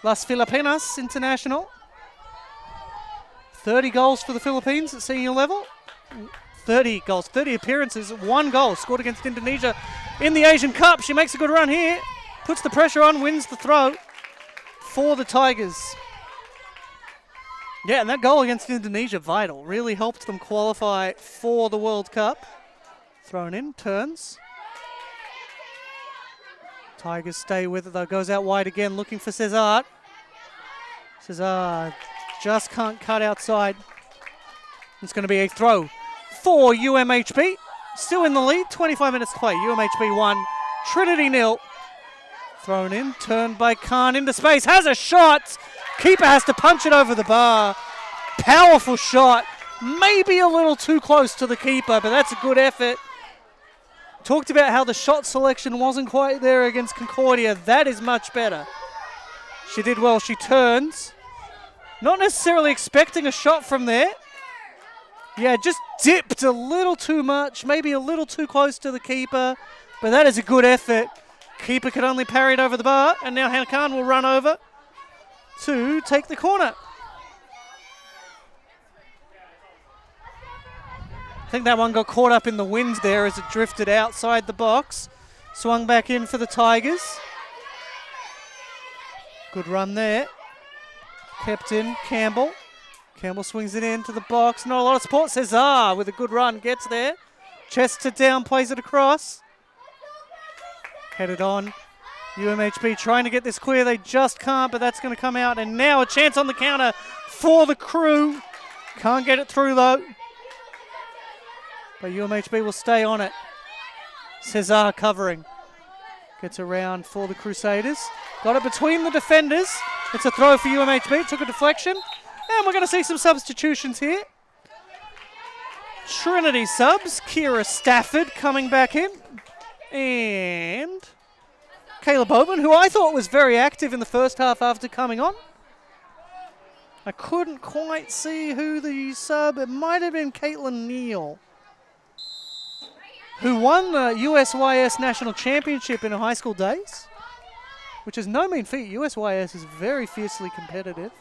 Las Filipinas International. 30 goals for the Philippines at senior level. 30 goals, 30 appearances, 1 goal scored against Indonesia in the Asian Cup. She makes a good run here, puts the pressure on, wins the throw for the Tigers. Yeah, and that goal against Indonesia, vital. Really helped them qualify for the World Cup. Thrown in, turns. Tigers stay with it though. Goes out wide again, looking for Cesar. Cesar just can't cut outside. It's going to be a throw for UMHB. Still in the lead, 25 minutes to play. UMHB 1, Trinity 0. Thrown in, turned by Khan into space. Has a shot. Keeper has to punch it over the bar. Powerful shot. Maybe a little too close to the keeper, but that's a good effort. Talked about how the shot selection wasn't quite there against Concordia. That is much better. She did well. She turns. Not necessarily expecting a shot from there. Yeah, just dipped a little too much. Maybe a little too close to the keeper. But that is a good effort. Keeper could only parry it over the bar. And now Hannah Khan will run over to take the corner. I think that one got caught up in the wind there as it drifted outside the box. Swung back in for the Tigers. Good run there. Kept in, Campbell. Campbell swings it into the box. Not a lot of support. Cesar with a good run. Gets there. Chests it down, plays it across. Headed on. UMHB trying to get this clear. They just can't, but that's going to come out. And now a chance on the counter for the Crew. Can't get it through though. But UMHB will stay on it. Cesar covering. Gets around for the Crusaders. Got it between the defenders. It's a throw for UMHB. Took a deflection. And we're going to see some substitutions here. Trinity subs. Kira Stafford coming back in. And Kayla Bowman, who I thought was very active in the first half after coming on. I couldn't quite see who the sub. It might have been Caitlin Neal, who won the USYS National Championship in her high school days, which is no mean feat. USYS is very fiercely competitive.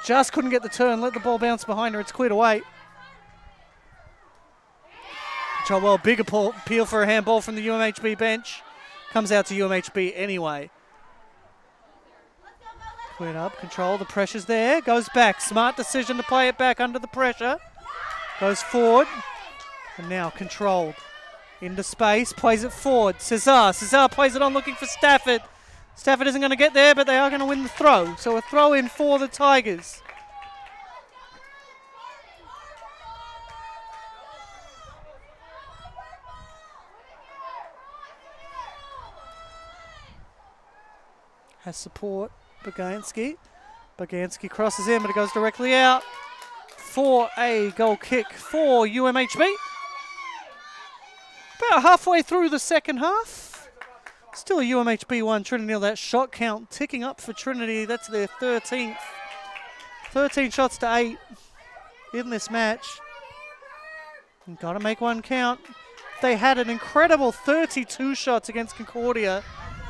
Just couldn't get the turn, let the ball bounce behind her. It's cleared away. Well, big appeal for a handball from the UMHB bench. Comes out to UMHB anyway. Cleared up, control, the pressure's there. Goes back, smart decision to play it back under the pressure. Goes forward, and now controlled. Into space, plays it forward. Cesar plays it on looking for Stafford. Stafford isn't going to get there, but they are going to win the throw. So a throw in for the Tigers. Has support, Bagansky. Bagansky crosses in, but it goes directly out for a goal kick for UMHB. About halfway through the second half. Still a UMHB 1, Trinity 0. That shot count ticking up for Trinity. That's their 13th. 13 shots to 8 in this match. And got to make one count. They had an incredible 32 shots against Concordia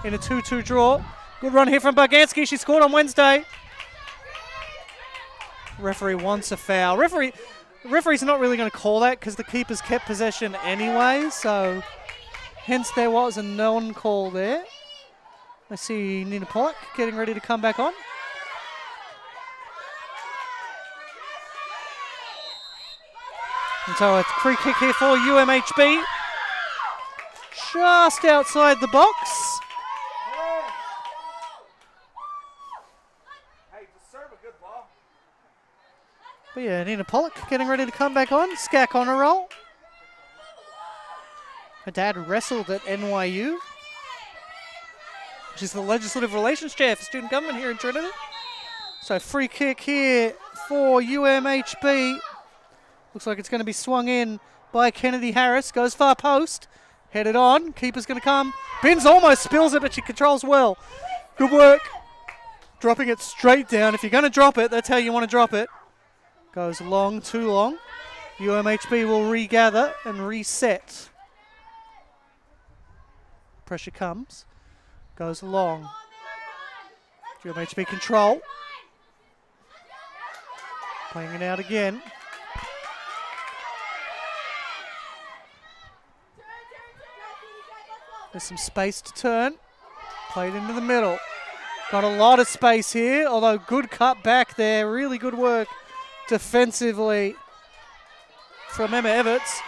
in a 2-2 draw. Good run here from Bagansky. She scored on Wednesday. Referee wants a foul. Referee's not really going to call that because the keepers kept possession anyway, so hence there was a non-call there. I see Nina Pollock getting ready to come back on. And so a free kick here for UMHB. Just outside the box. But yeah, Nina Pollock getting ready to come back on. Skak on a roll. Her dad wrestled at NYU. She's the Legislative Relations Chair for Student Government here in Trinity. So free kick here for UMHB. Looks like it's going to be swung in by Kennedy Harris. Goes far post. Headed on. Keeper's going to come. Binns almost spills it, but she controls well. Good work. Dropping it straight down. If you're going to drop it, that's how you want to drop it. Goes long, too long. UMHB will regather and reset. Pressure comes. Goes long. UMHB control. Playing it out again. There's some space to turn. Played into the middle. Got a lot of space here, although good cut back there. Really good work defensively from Emma Everts.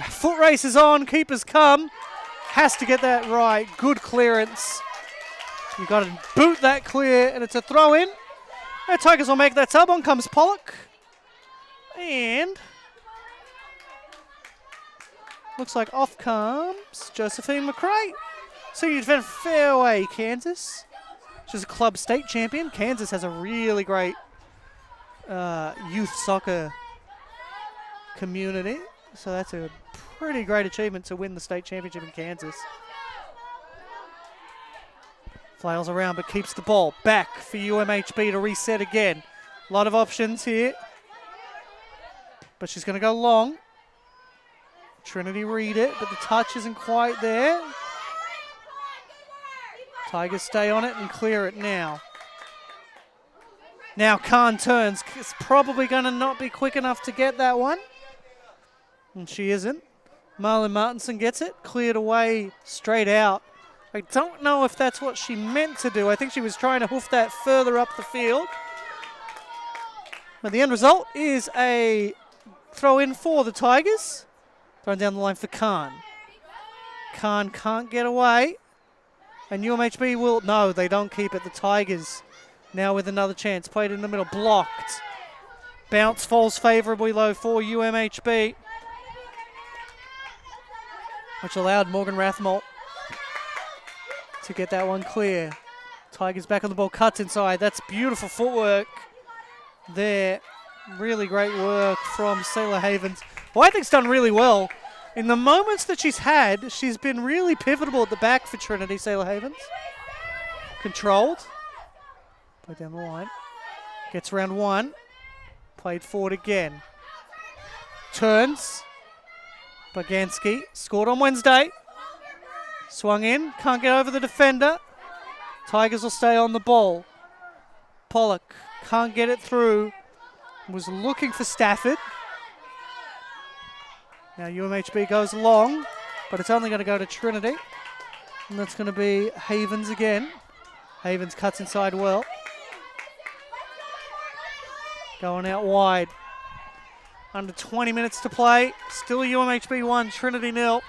Foot race is on. Keepers come. Has to get that right. Good clearance You got to boot that clear, and it's a throw in. And Tigers will make that sub. On comes Pollock. And looks like off comes Josephine McRae. Senior defender fairway, Kansas. She's a club state champion. Kansas has a really great youth soccer community. So that's a pretty great achievement to win the state championship in Kansas. Flails around but keeps the ball back for UMHB to reset again. A lot of options here. But she's going to go long. Trinity read it, but the touch isn't quite there. Tigers stay on it and clear it now. Now Khan turns. It's probably going to not be quick enough to get that one. And she isn't. Marlon Martinson gets it. Cleared away straight out. I don't know if that's what she meant to do. I think she was trying to hoof that further up the field. But the end result is a throw in for the Tigers. Thrown down the line for Khan. Khan can't get away. And UMHB will... No, they don't keep it. The Tigers now with another chance. Played in the middle. Blocked. Bounce falls favourably low for UMHB. Which allowed Morgan Rathmole to get that one clear. Tigers back on the ball. Cuts inside. That's beautiful footwork there. Really great work from Sailor Havens, who I think's done really well. In the moments that she's had, she's been really pivotal at the back for Trinity, Sailor Havens. Controlled. Play down the line. Gets round one. Played forward again. Turns. Baganski scored on Wednesday. Swung in. Can't get over the defender. Tigers will stay on the ball. Pollock can't get it through. Was looking for Stafford. Now UMHB goes long, but it's only going to go to Trinity. And that's going to be Havens again. Havens cuts inside well. Going out wide. Under 20 minutes to play. Still UMHB 1, Trinity 0.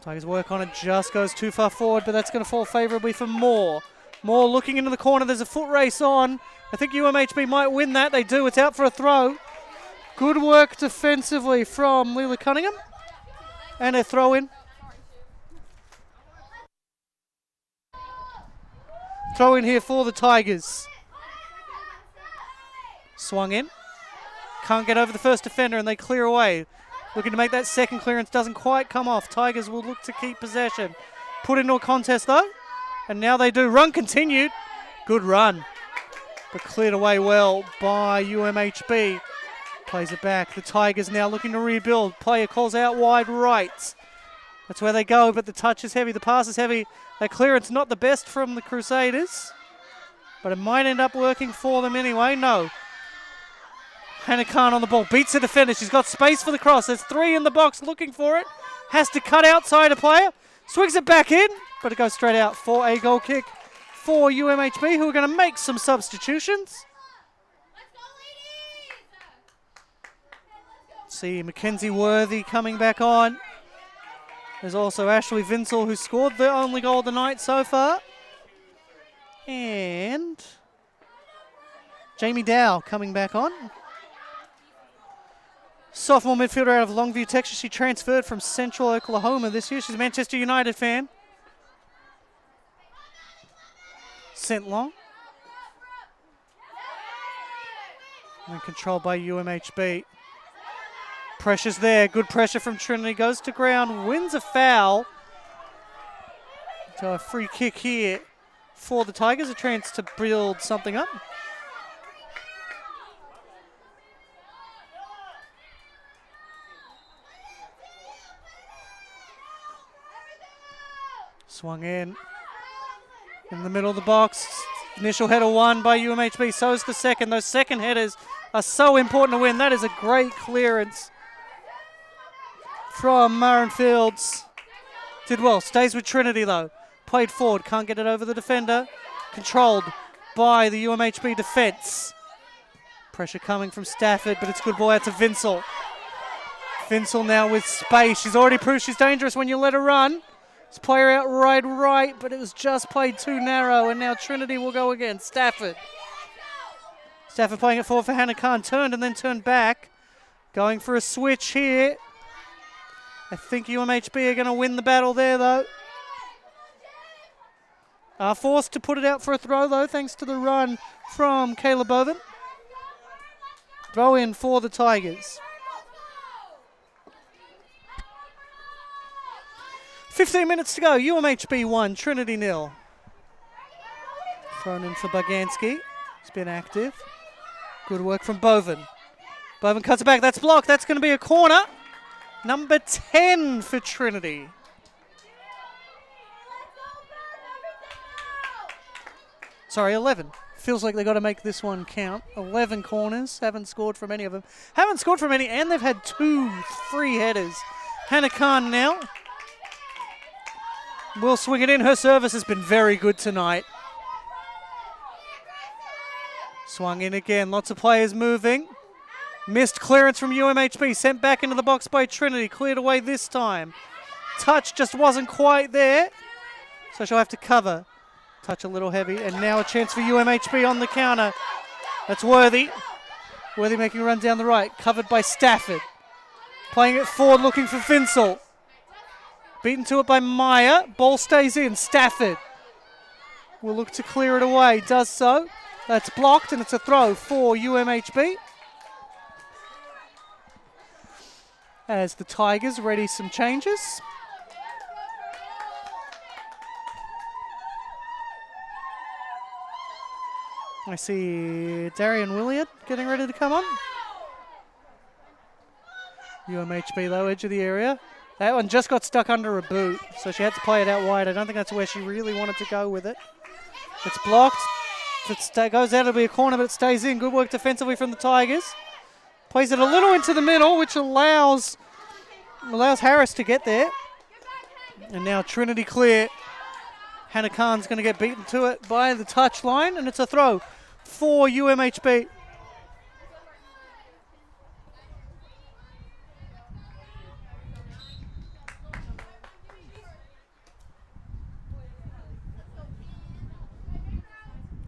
Tigers work on it, just goes too far forward, but that's going to fall favourably for Moore. Moore looking into the corner, there's a foot race on. I think UMHB might win that, they do, it's out for a throw. Good work defensively from Leila Cunningham. And a throw in. Throw in here for the Tigers. Swung in. Can't get over the first defender and they clear away. Looking to make that second clearance, doesn't quite come off. Tigers will look to keep possession. Put into a contest though. And now they do. Run continued. Good run. But cleared away well by UMHB. Plays it back. The Tigers now looking to rebuild. Player calls out wide right. That's where they go, but the touch is heavy. The pass is heavy. That clearance not the best from the Crusaders. But it might end up working for them anyway. No. Hannah Khan on the ball. Beats the defender. She's got space for the cross. There's three in the box looking for it. Has to cut outside a player. Swings it back in. But it goes straight out for a goal kick for UMHB, who are going to make some substitutions. See Mackenzie Worthy coming back on. There's also Ashley Vinsel, who scored the only goal of the night so far. And Jamie Dow coming back on. Sophomore midfielder out of Longview, Texas. She transferred from Central Oklahoma this year. She's a Manchester United fan. Sent long. And controlled by UMHB. Pressure's there. Good pressure from Trinity. Goes to ground. Wins a foul. So a free kick here for the Tigers. A chance to build something up. Swung in the middle of the box. Initial header won by UMHB. So is the second. Those second headers are so important to win. That is a great clearance from Maren Fields. Did well. Stays with Trinity though. Played forward. Can't get it over the defender. Controlled by the UMHB defence. Pressure coming from Stafford, but it's good ball out to Vinsel. Vinsel now with space. She's already proved she's dangerous when you let her run. It's player out right, but it was just played too narrow, and now Trinity will go again. Stafford. Stafford playing it forward for Hannah Khan. Turned and then turned back. Going for a switch here. I think UMHB are going to win the battle there, though. Are forced to put it out for a throw, though, thanks to the run from Kayla Boven. Throw in for the Tigers. 15 minutes to go. UMHB 1, Trinity 0. Thrown in for Baganski. He's been active. Good work from Boven. Boven cuts it back. That's blocked. That's going to be a corner. Number 10 for Trinity. Sorry, 11. Feels like they got to make this one count. 11 corners. Haven't scored from any of them. Haven't scored from any, and they've had 2 free headers. Hannah Khan now will swing it in. Her service has been very good tonight. Swung in again. Lots of players moving. Missed clearance from UMHB. Sent back into the box by Trinity. Cleared away this time. Touch just wasn't quite there. So she'll have to cover. Touch a little heavy. And now a chance for UMHB on the counter. That's Worthy. Worthy making a run down the right. Covered by Stafford. Playing it forward, looking for Finsel. Beaten to it by Meyer. Ball stays in. Stafford will look to clear it away. Does so. That's blocked, and it's a throw for UMHB. As the Tigers ready some changes. I see Darian Williard getting ready to come on. UMHB low edge of the area. That one just got stuck under a boot, so she had to play it out wide. I don't think that's where she really wanted to go with it. It's blocked. If it goes out, it'll be a corner, but it stays in. Good work defensively from the Tigers. Plays it a little into the middle, which allows Harris to get there. And now Trinity clear. Hannah Khan's going to get beaten to it by the touch line, and it's a throw for UMHB.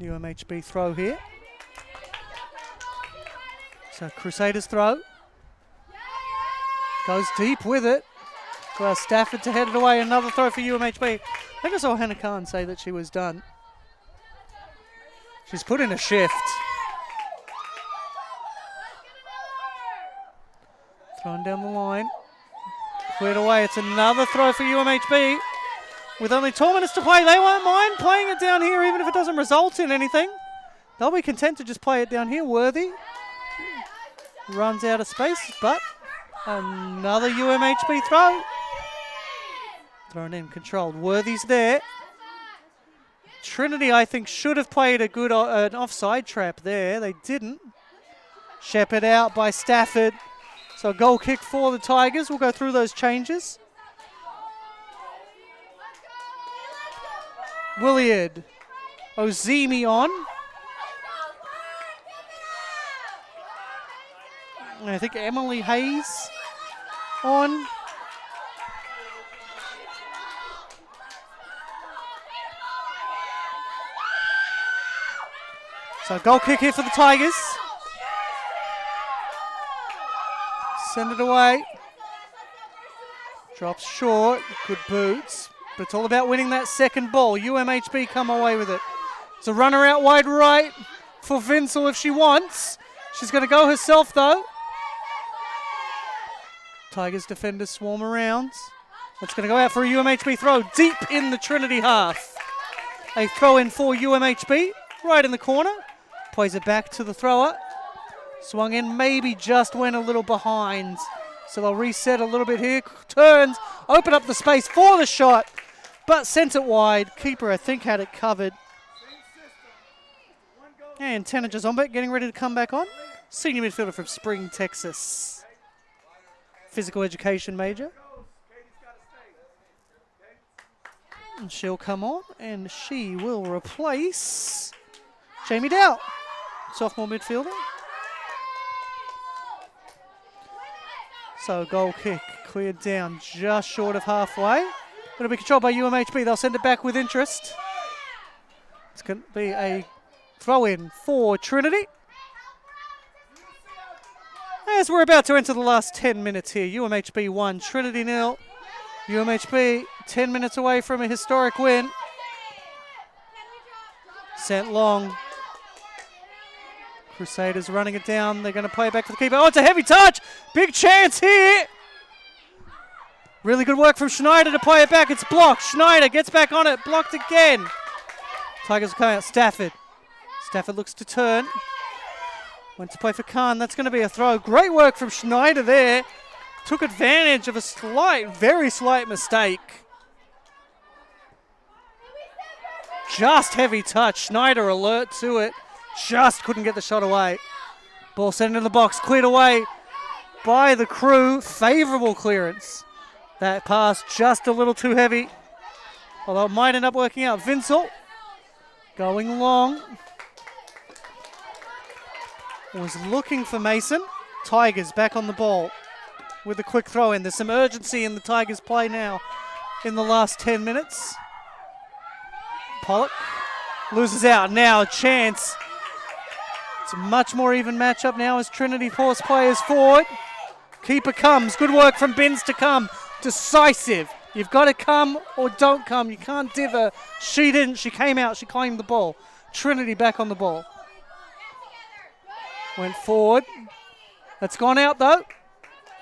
UMHB throw here. So Crusaders throw. Goes deep with it. Well, Stafford to head it away. Another throw for UMHB. I think I saw Hannah Khan say that she was done. She's put in a shift. Thrown down the line. Cleared away. It's another throw for UMHB. With only 2 minutes to play, they won't mind playing it down here even if it doesn't result in anything. They'll be content to just play it down here. Worthy runs out of space, but another UMHB throw. Thrown in, controlled. Worthy's there. Trinity, I think, should have played a good an offside trap there. They didn't. Shepherd out by Stafford. So a goal kick for the Tigers. We'll go through those changes. Williard. Ozemi on. And I think Emily Hayes on. So goal kick here for the Tigers. Send it away. Drops short. Good boots. But it's all about winning that second ball. UMHB come away with it. It's a runner out wide right for Vinsel if she wants. She's going to go herself though. Tigers defenders swarm around. It's going to go out for a UMHB throw deep in the Trinity half. A throw in for UMHB right in the corner. Plays it back to the thrower. Swung in, maybe just went a little behind. So they'll reset a little bit here. Turns, open up the space for the shot. But sent it wide. Keeper, I think, had it covered. And Tanner Jazombek getting ready to come back on. Senior midfielder from Spring, Texas. Physical education major. And she'll come on, and she will replace Jamie Dow, sophomore midfielder. So goal kick cleared down just short of halfway. It'll be controlled by UMHB. They'll send it back with interest. It's going to be a throw-in for Trinity. As we're about to enter the last 10 minutes here, UMHB 1, Trinity 0. UMHB 10 minutes away from a historic win. Sent long. Crusaders running it down. They're going to play it back for the keeper. Oh, it's a heavy touch. Big chance here. Really good work from Schneider to play it back. It's blocked. Schneider gets back on it. Blocked again. Tigers will come out. Stafford. Stafford looks to turn. Went to play for Khan. That's going to be a throw. Great work from Schneider there. Took advantage of a very slight mistake. Just heavy touch. Schneider alert to it. Just couldn't get the shot away. Ball sent into the box. Cleared away by the crew. Favourable clearance. That pass just a little too heavy. Although it might end up working out. Vinsel going long. Was looking for Mason. Tigers back on the ball with a quick throw in. There's some urgency in the Tigers play now in the last 10 minutes. Pollock loses out. Now a chance. It's a much more even matchup now as Trinity force players forward. Keeper comes. Good work from Binns to come. Decisive. You've got to come or don't come. You can't dither. She didn't. She came out. She claimed the ball. Trinity back on the ball. Went forward. That's gone out though.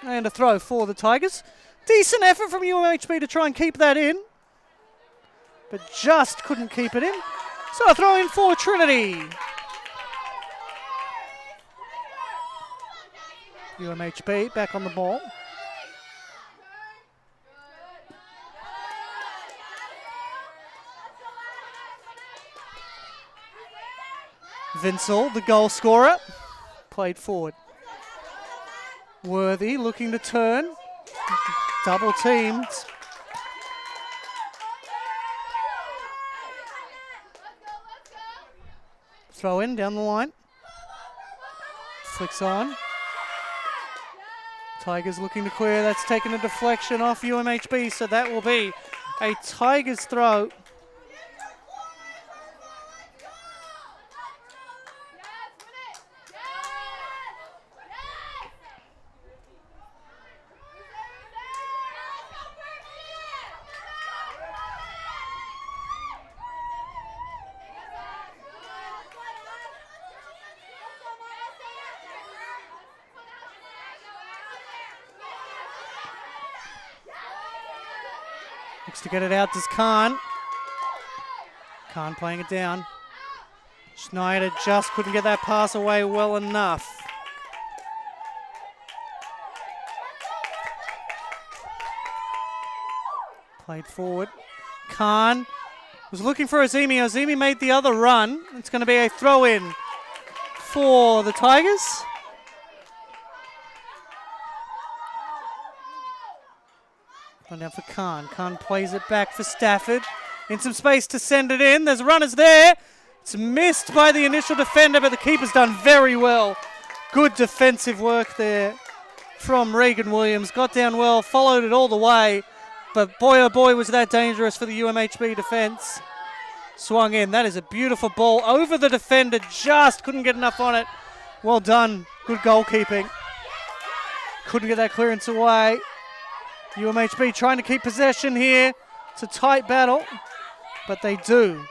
And a throw for the Tigers. Decent effort from UMHB to try and keep that in. But just couldn't keep it in. So a throw in for Trinity. UMHB back on the ball. Vinsel, the goal scorer, played forward. Worthy looking to turn. Double teamed. Throw in down the line. Flicks on. Tigers looking to clear. That's taken a deflection off UMHB, so that will be a Tigers throw. Looks to get it out, does Khan. Khan playing it down. Schneider just couldn't get that pass away well enough. Played forward. Khan was looking for Azimi. Azimi made the other run. It's going to be a throw-in for the Tigers. Run down for Khan. Khan plays it back for Stafford. In some space to send it in. There's runners there. It's missed by the initial defender, but the keeper's done very well. Good defensive work there from Regan Williams. Got down well, followed it all the way. But boy, oh boy, was that dangerous for the UMHB defense. Swung in. That is a beautiful ball over the defender. Just couldn't get enough on it. Well done. Good goalkeeping. Couldn't get that clearance away. UMHB trying to keep possession here. It's a tight battle, but they do.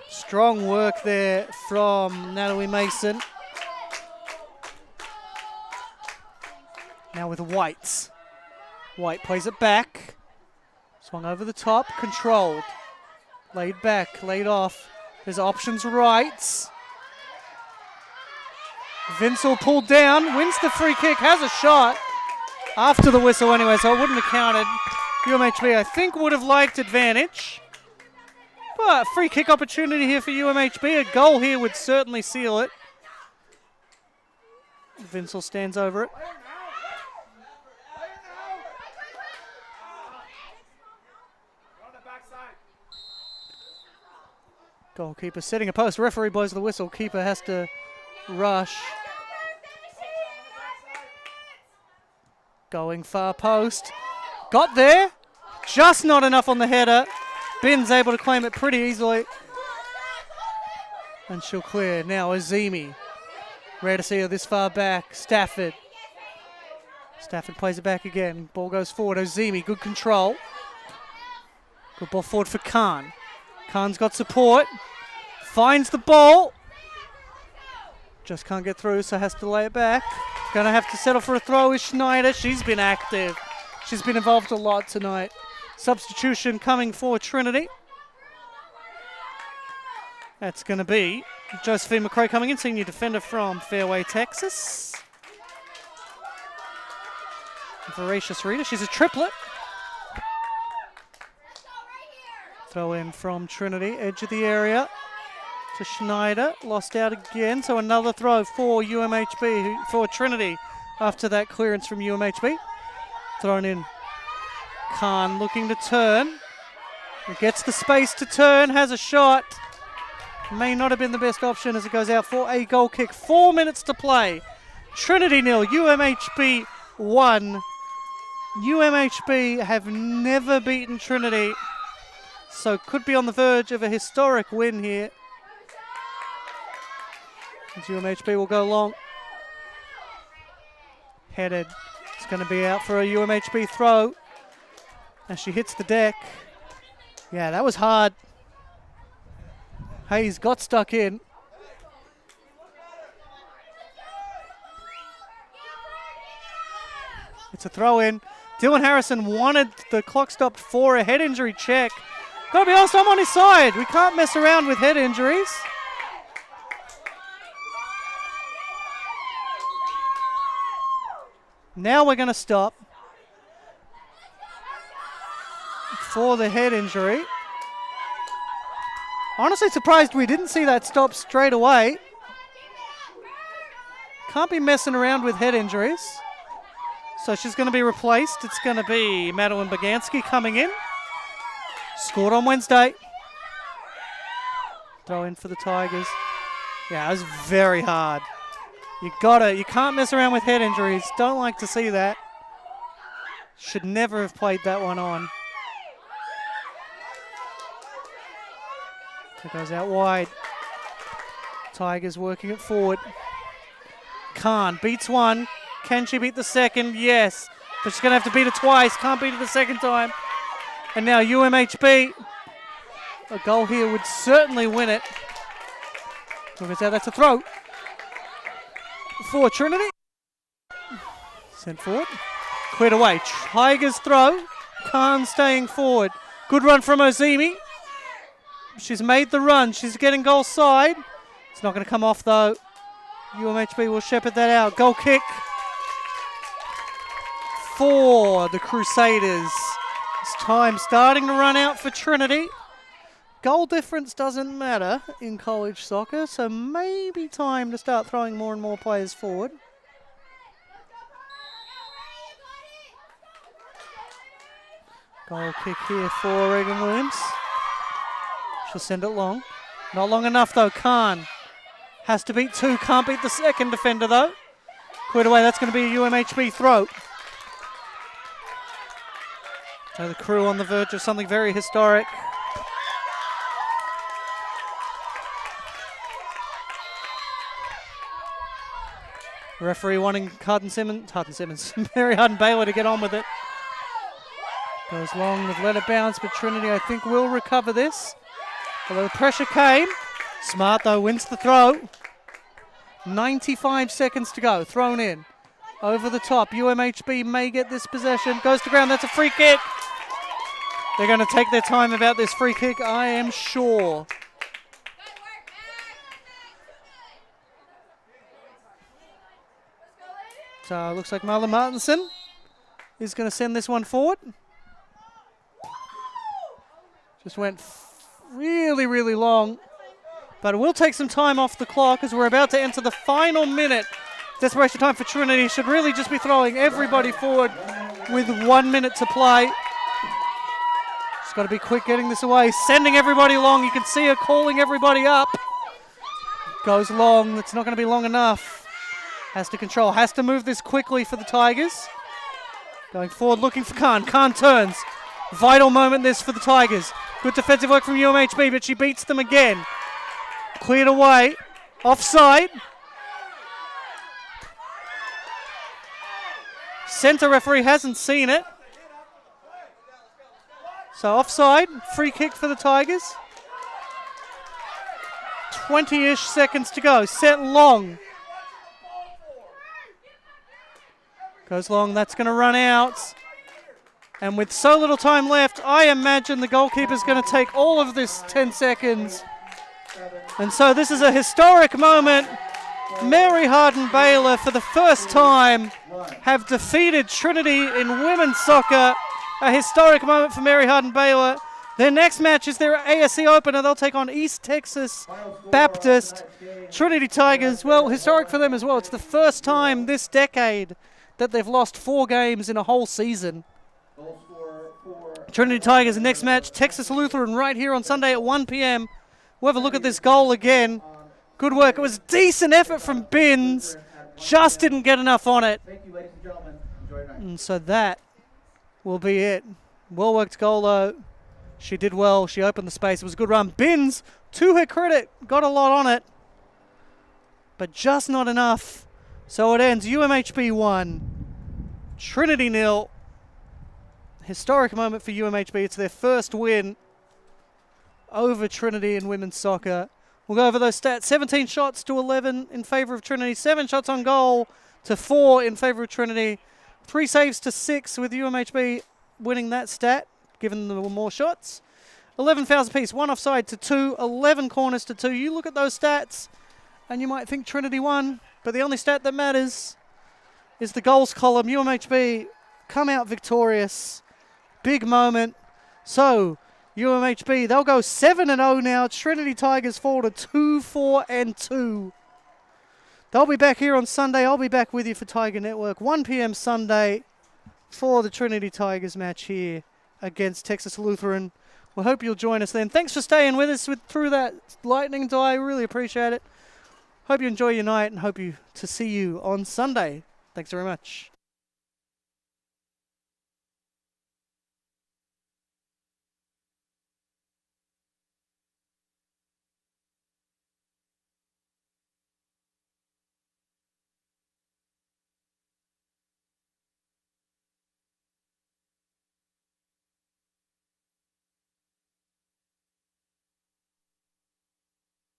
Strong work there from Natalie Mason. Now with White. White plays it back. Swung over the top, controlled. Laid back, laid off. There's options right. Vinsel pulled down, wins the free kick, has a shot. After the whistle anyway, so it wouldn't have counted. UMHB, I think, would have liked advantage. But free kick opportunity here for UMHB. A goal here would certainly seal it. Vinsel stands over it. Goalkeeper setting a post. Referee blows the whistle. Keeper has to rush. Going far post. Got there. Just not enough on the header. Ben's able to claim it pretty easily. And she'll clear. Now Azimi. Rare to see her this far back. Stafford plays it back again. Ball goes forward. Azimi, good control. Good ball forward for Khan. Khan's got support. Finds the ball. Just can't get through, so has to lay it back. Gonna have to settle for a throw is Schneider. She's been active. She's been involved a lot tonight. Substitution coming for Trinity. That's going to be Josephine McCrae coming in, senior defender from Fairway, Texas. Voracious reader. She's a triplet. Throw in from Trinity, edge of the area to Schneider. Lost out again, so another throw for UMHB, for Trinity after that clearance from UMHB. Thrown in. Khan looking to turn. Gets the space to turn, has a shot. May not have been the best option as it goes out for a goal kick. 4 minutes to play. Trinity 0, UMHB 1. UMHB have never beaten Trinity, so could be on the verge of a historic win here. As UMHB will go long. Headed. It's going to be out for a UMHB throw as she hits the deck. Yeah, that was hard. Hayes got stuck in. It's a throw in. Dylan Harrison wanted the clock stopped for a head injury check. Gotta be honest, I'm on his side. We can't mess around with head injuries. Now we're going to stop for the head injury. Honestly surprised we didn't see that stop straight away. Can't be messing around with head injuries. So she's going to be replaced. It's going to be Madeline Bagansky coming in. Scored on Wednesday. Throw in for the Tigers. Yeah, it was very hard. You can't mess around with head injuries. Don't like to see that. Should never have played that one on. It goes out wide. Tigers working it forward. Khan beats one. Can she beat the second? Yes. But she's going to have to beat it twice. Can't beat it the second time. And now UMHB. A goal here would certainly win it. That's a throw for Trinity. Sent forward. Cleared away. Tigers throw. Khan staying forward. Good run from Ozimi. She's made the run. She's getting goal side. It's not going to come off though. UMHB will shepherd that out. Goal kick for the Crusaders. It's time starting to run out for Trinity. Goal difference doesn't matter in college soccer, so maybe time to start throwing more and more players forward. Goal kick here for Regan Williams. She'll send it long. Not long enough though. Khan has to beat two. Can't beat the second defender though. Cleared away. That's going to be a UMHB throw. So the Crew on the verge of something very historic. Referee wanting Mary Hardin-Baylor to get on with it. Goes long, they've let it bounce, but Trinity I think will recover this. Although the pressure came. Smart though, wins the throw. 95 seconds to go, thrown in. Over the top, UMHB may get this possession. Goes to ground, that's a free kick. They're going to take their time about this free kick, I am sure. So looks like Marlon Martinson is going to send this one forward. Just went really, really long. But it will take some time off the clock as we're about to enter the final minute. Desperation time for Trinity. Should really just be throwing everybody forward with 1 minute to play. She's got to be quick getting this away. Sending everybody long. You can see her calling everybody up. Goes long. It's not going to be long enough. Has to control. Has to move this quickly for the Tigers. Going forward looking for Khan. Khan turns. Vital moment this for the Tigers. Good defensive work from UMHB, but she beats them again. Cleared away. Offside. Centre referee hasn't seen it. So offside. Free kick for the Tigers. 20-ish seconds to go. Set long. Goes long. That's going to run out. And with so little time left, I imagine the goalkeeper's going to take all of this 10 seconds. And so this is a historic moment. Mary Hardin-Baylor, for the first time, have defeated Trinity in women's soccer. A historic moment for Mary Hardin-Baylor. Their next match is their ASC opener. They'll take on East Texas Baptist. Trinity Tigers, well, historic for them as well. It's the first time this decade that they've lost 4 games in a whole season. Trinity Tigers, the next match, Texas Lutheran, right here on Sunday at 1 p.m. We'll have a look at this goal again. Good work. It was a decent effort from Binns. Just didn't get enough on it. Thank you, ladies and gentlemen. Enjoy your night. And so that will be it. Well worked goal, though. She did well. She opened the space. It was a good run. Binns, to her credit, got a lot on it, but just not enough. So it ends UMHB 1, Trinity 0. Historic moment for UMHB. It's their first win over Trinity in women's soccer. We'll go over those stats. 17 shots to 11 in favour of Trinity. 7 shots on goal to 4 in favour of Trinity. 3 saves to 6 with UMHB winning that stat, given there were more shots. 11 fouls apiece. 1 offside to 2. 11 corners to 2. You look at those stats and you might think Trinity won, but the only stat that matters is the goals column. UMHB come out victorious. Big moment. So UMHB, they'll go 7-0 now. Trinity Tigers fall to 2-4-2. They'll be back here on Sunday. I'll be back with you for Tiger Network. 1 p.m. Sunday for the Trinity Tigers match here against Texas Lutheran. We hope you'll join us then. Thanks for staying with us through that lightning die. Really appreciate it. Hope you enjoy your night and hope to see you on Sunday. Thanks very much.